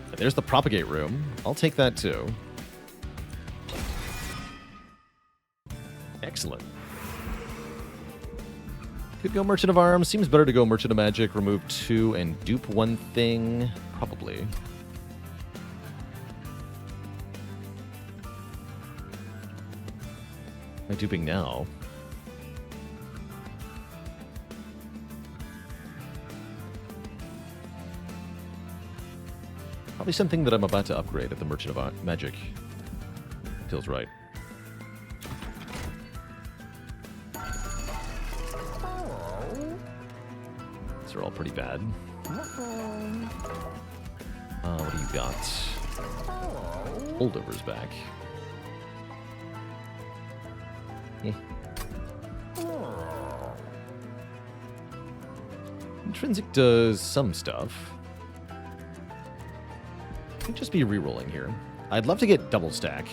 And there's the propagate room. I'll take that too. Excellent. Could go Merchant of Arms. Seems better to go Merchant of Magic, remove 2, and dupe 1 thing. Probably. Am I duping now? Probably something that I'm about to upgrade at the Merchant of Magic. Feels right. These are all pretty bad. What do you got? Holdover's back. Eh. Intrinsic does some stuff. Could just be re-rolling here. I'd love to get double stack.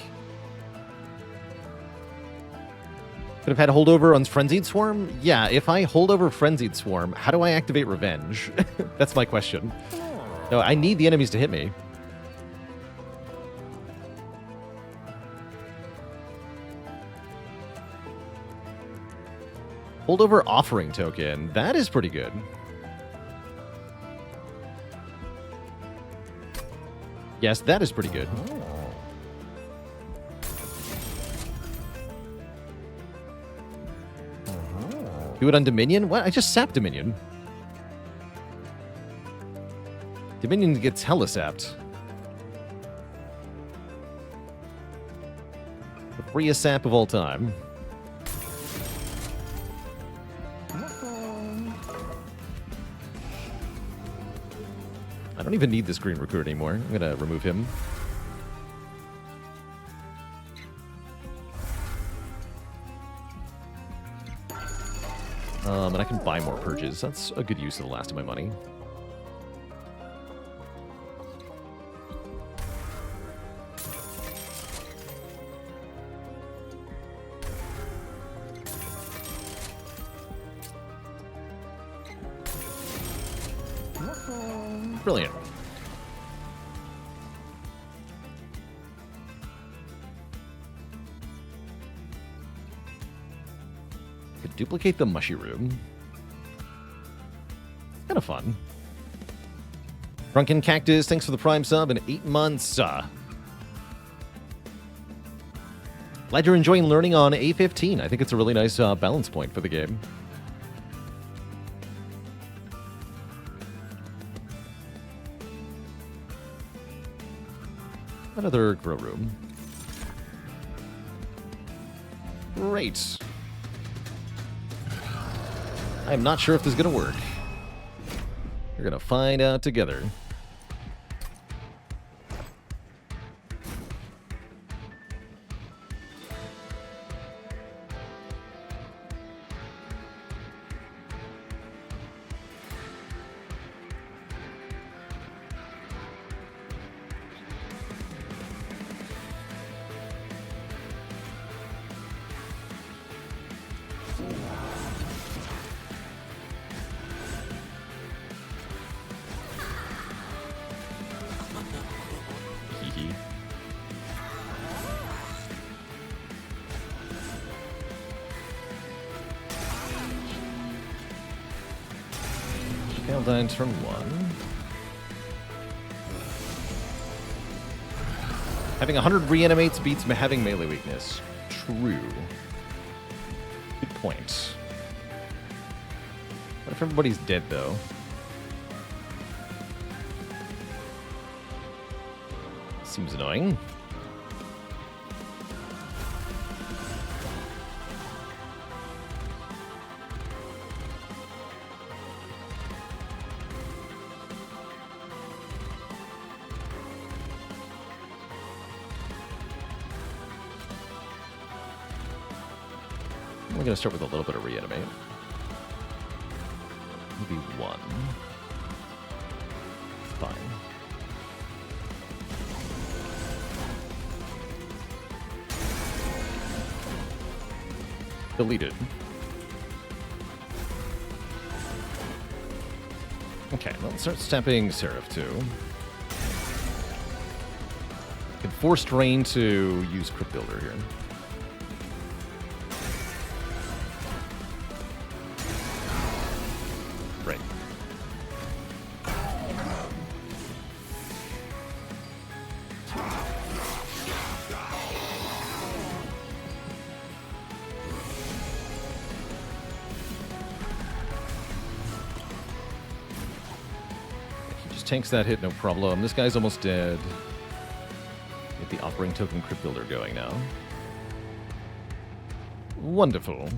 Could have had holdover on Frenzied Swarm? Yeah, if I hold over Frenzied Swarm, how do I activate Revenge? That's my question. No, I need the enemies to hit me. Holdover Offering Token. That is pretty good. Yes, that is pretty good. Do it on Dominion? What? I just sapped Dominion. Dominion gets hella sapped. The freest sap of all time. I don't even need this green recruit anymore. I'm gonna remove him. And I can buy more purges. That's a good use of the last of my money. Brilliant. Could duplicate the mushy room. Kind of fun. Drunken Cactus, thanks for the Prime sub in 8 months. Glad you're enjoying learning on A15. I think it's a really nice balance point for the game. Another grow room. Great. I'm not sure if this is going to work. We're going to find out together. Down turn 1. Having 100 reanimates beats having melee weakness. True. Good point. What if everybody's dead, though? Seems annoying. I'm going to start with a little bit of reanimate. Maybe 1. Fine. Deleted. Okay, let's start stepping Seraph too. Can force Drain to use Crypt Builder here. Right. He just tanks that hit, no problem. This guy's almost dead. Get the Offering Token Crypt Builder going now. Wonderful.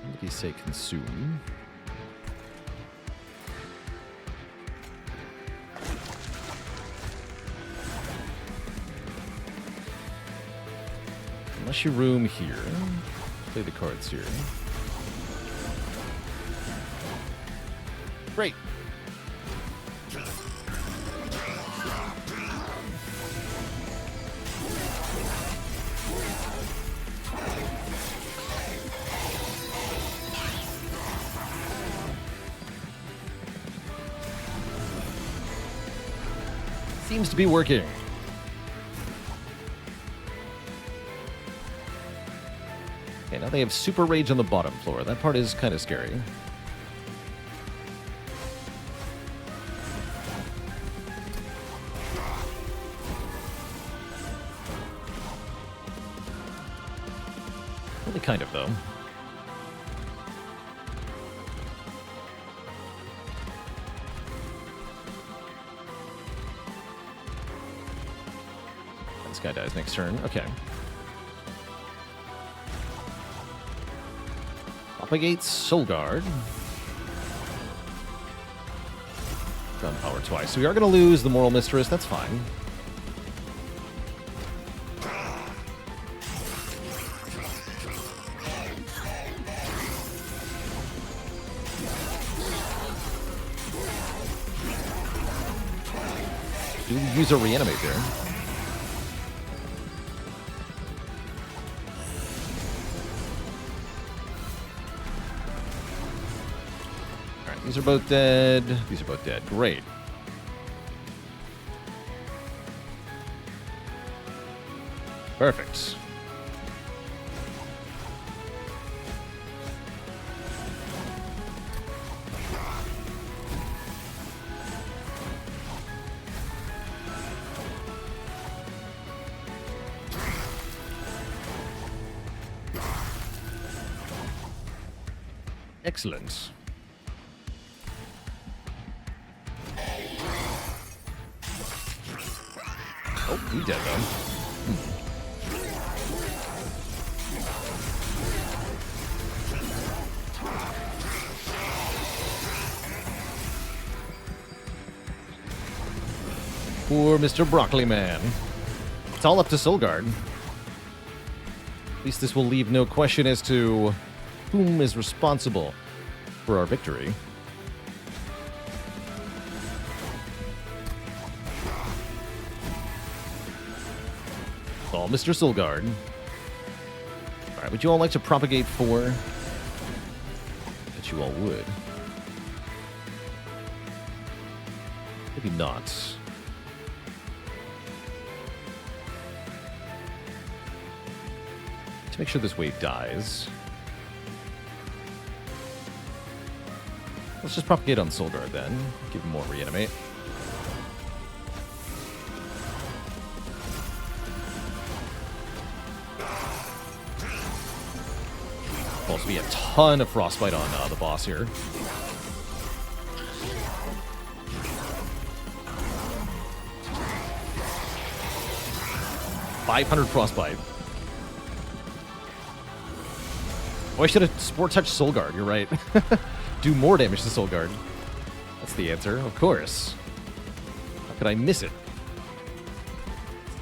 What did he say? Consume. Flashy room here. Play the cards here. Great. Seems to be working. Okay, now they have Super Rage on the bottom floor. That part is kind of scary. Only kind of, though. This guy dies next turn. Okay. Propagates Soul Guard. Gunpowder twice. So we are going to lose the Moral Mistress. That's fine. Do we use a reanimate there? These are both dead. These are both dead. Great. Perfect. Excellent. Oh, he dead though. Poor Mr. Broccoli Man. It's all up to Soulguard. At least this will leave no question as to whom is responsible for our victory. All Mr. Soulguard. Alright, would you all like to propagate 4? Bet you all would. Maybe not. To make sure this wave dies. Let's just propagate on Soulguard then. Give him more reanimate. Also be a ton of frostbite on the boss here. .500 frostbite. Oh, I should have Sport Touch Soulguard. You're right. Do more damage to Soulguard. That's the answer, of course. How could I miss it?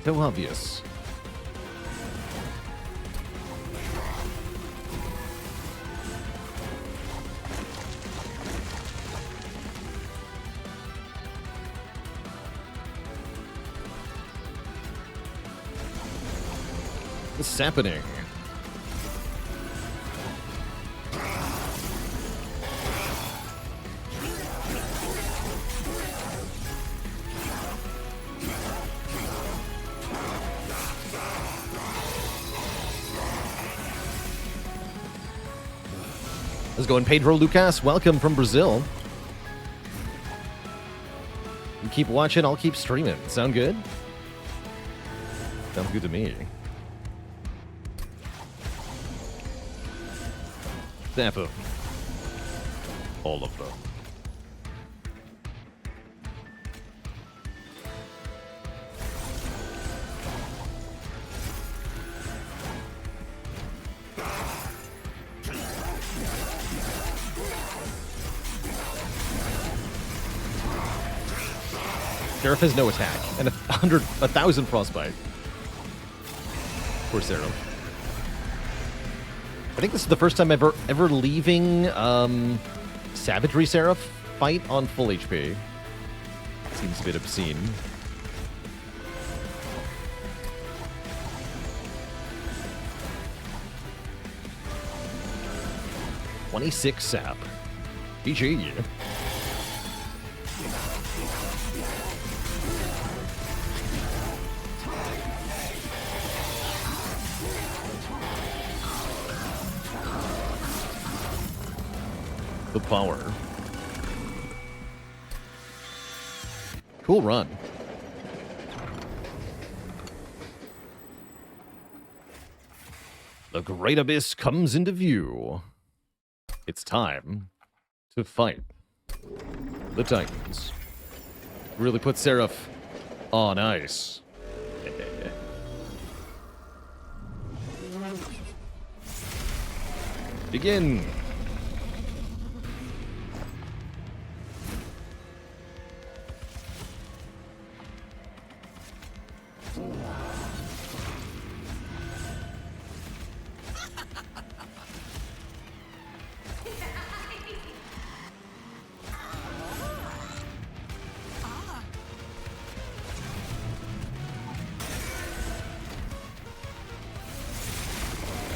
So obvious. What's happening? How's it going, Pedro Lucas? Welcome from Brazil. You keep watching, I'll keep streaming. Sound good? Sounds good to me. Zappa. All of them. Seraph has no attack, and 1,000 frostbite. Poor Seraph. I think this is the first time ever leaving Savagery Seraph fight on full HP. Seems a bit obscene. $26 sap. GG. The power. Cool run. The Great Abyss comes into view. It's time to fight the Titans. Really put Seraph on ice. Begin.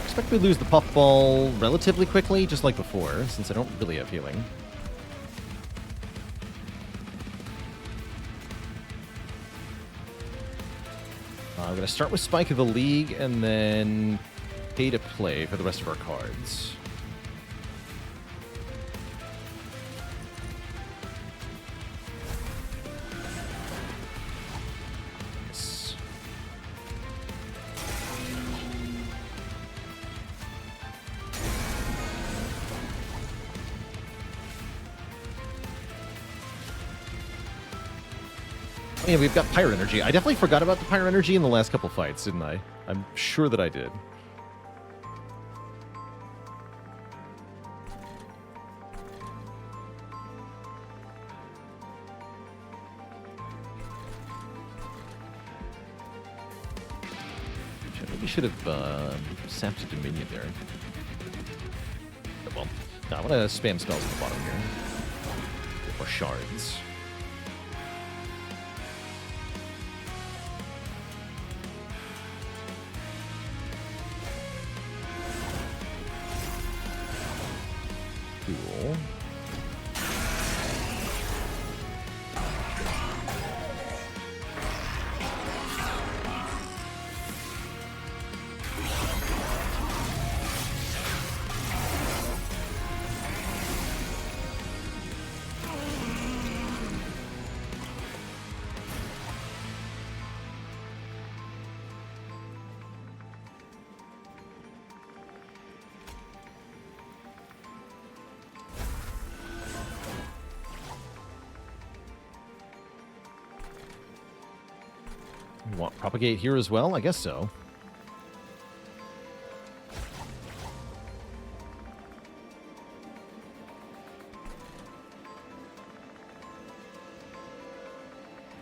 Expect we lose the puffball relatively quickly, just like before, since I don't really have healing. I'm going to start with Spike of the League, and then pay to play for the rest of our cards. Yeah, we've got Pyre Energy. I definitely forgot about the Pyre Energy in the last couple fights, didn't I? I'm sure that I did. Maybe should have sapped a Dominion there. Oh, well, no, I want to spam spells at the bottom here. Get more shards. Cool. Want Propagate here as well? I guess so.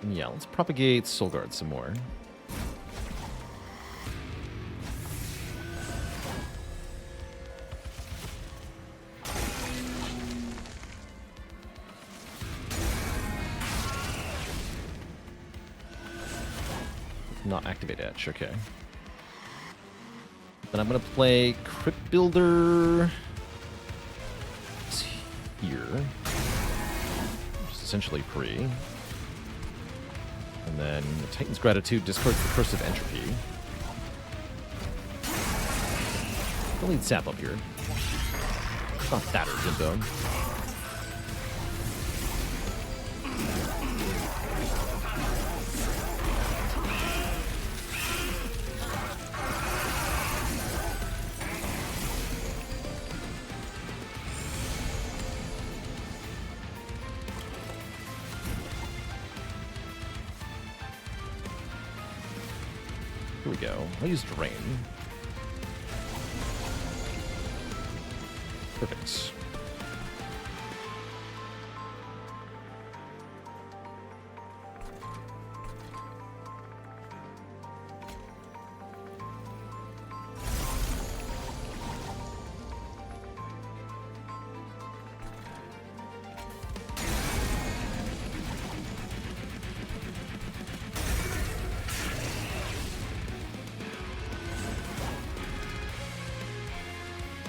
Yeah, let's Propagate Soul Guard some more. Not activate Etch, okay. Then I'm going to play Crypt Builder here. Which is essentially pre. And then Titan's Gratitude discards the Curse of Entropy. Don't need Sap up here. It's not that urgent, though. Here we go. I'll use Drain. Perfect.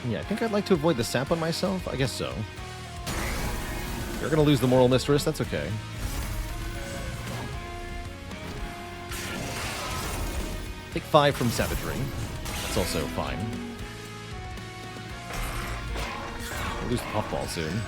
Yeah, I think I'd like to avoid the sap on myself. I guess so. You're going to lose the Moral Mistress. That's okay. Take 5 from Savagery. That's also fine. We'll lose the Puffball soon.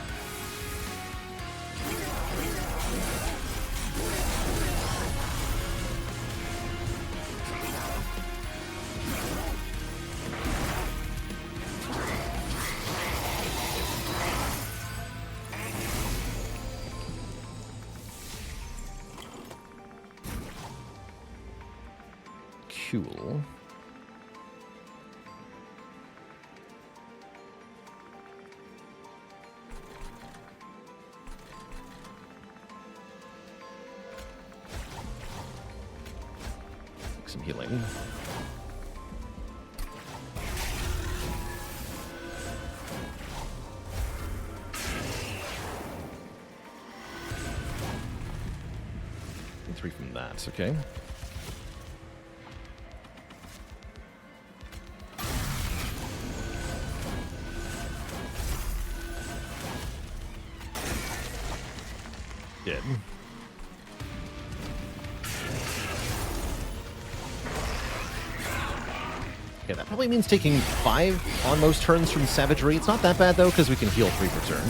Cool. Take some healing. And 3 from that, okay. Dead. Okay, that probably means taking 5 on most turns from Savagery. It's not that bad, though, because we can heal 3 per turn.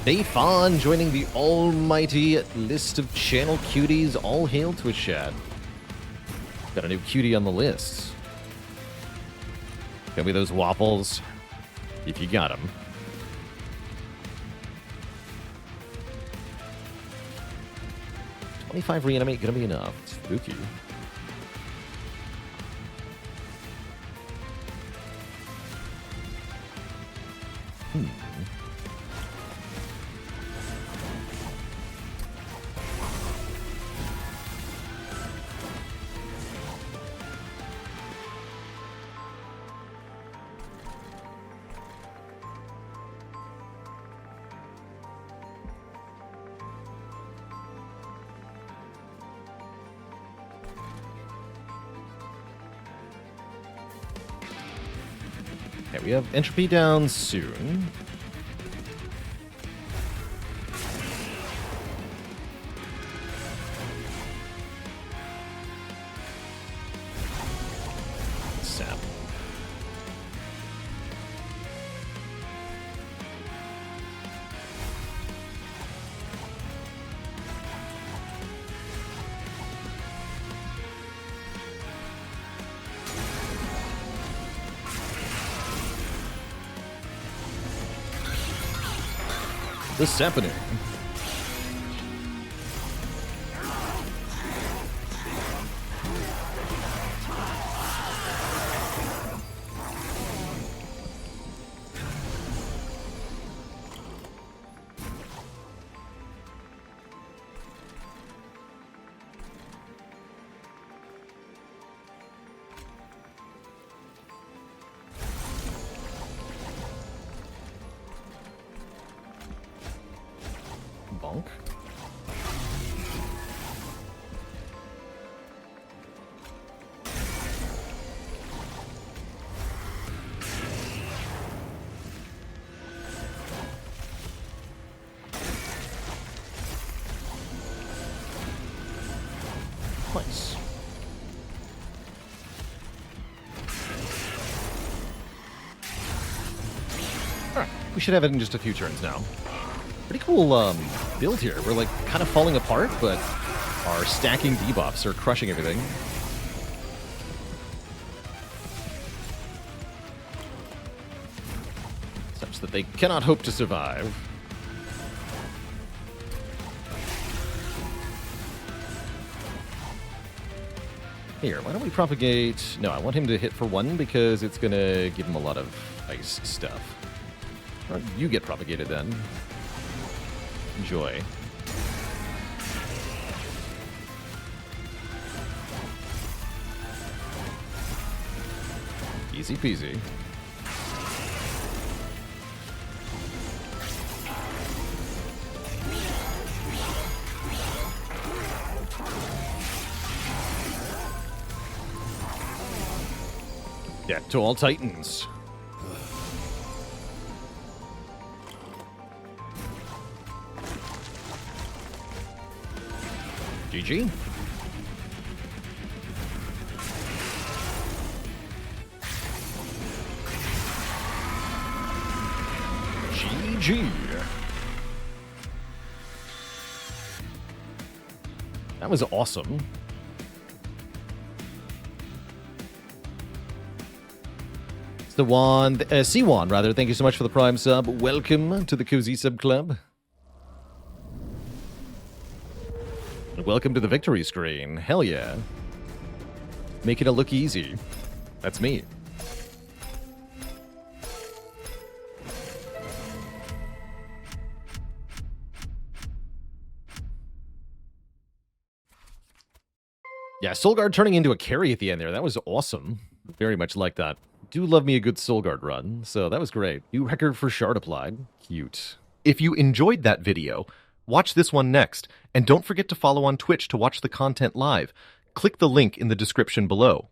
Bayfon joining the almighty list of channel cuties. All hail to a chat. Got a new cutie on the list. Give me those waffles, if you got them. 25 reanimate gonna be enough. Spooky. Okay, we have entropy down soon. Sap. This is happening. Bonk. Nice. Alright, we should have it in just a few turns now. Pretty cool build here. We're like kind of falling apart, but our stacking debuffs are crushing everything. Such that they cannot hope to survive. Here, why don't we propagate... No, I want him to hit for 1 because it's going to give him a lot of ice stuff. Or you get propagated then. Enjoy. Easy peasy. Death to all Titans. GG. GG. That was awesome. C1, rather. Thank you so much for the Prime sub. Welcome to the Cozy Sub Club. And welcome to the victory screen. Hell yeah. Making it look easy. That's me. Yeah, Soulguard turning into a carry at the end there. That was awesome. Very much like that. Do love me a good Soulguard run, so that was great. New record for Shard applied. Cute. If you enjoyed that video, watch this one next, and don't forget to follow on Twitch to watch the content live. Click the link in the description below.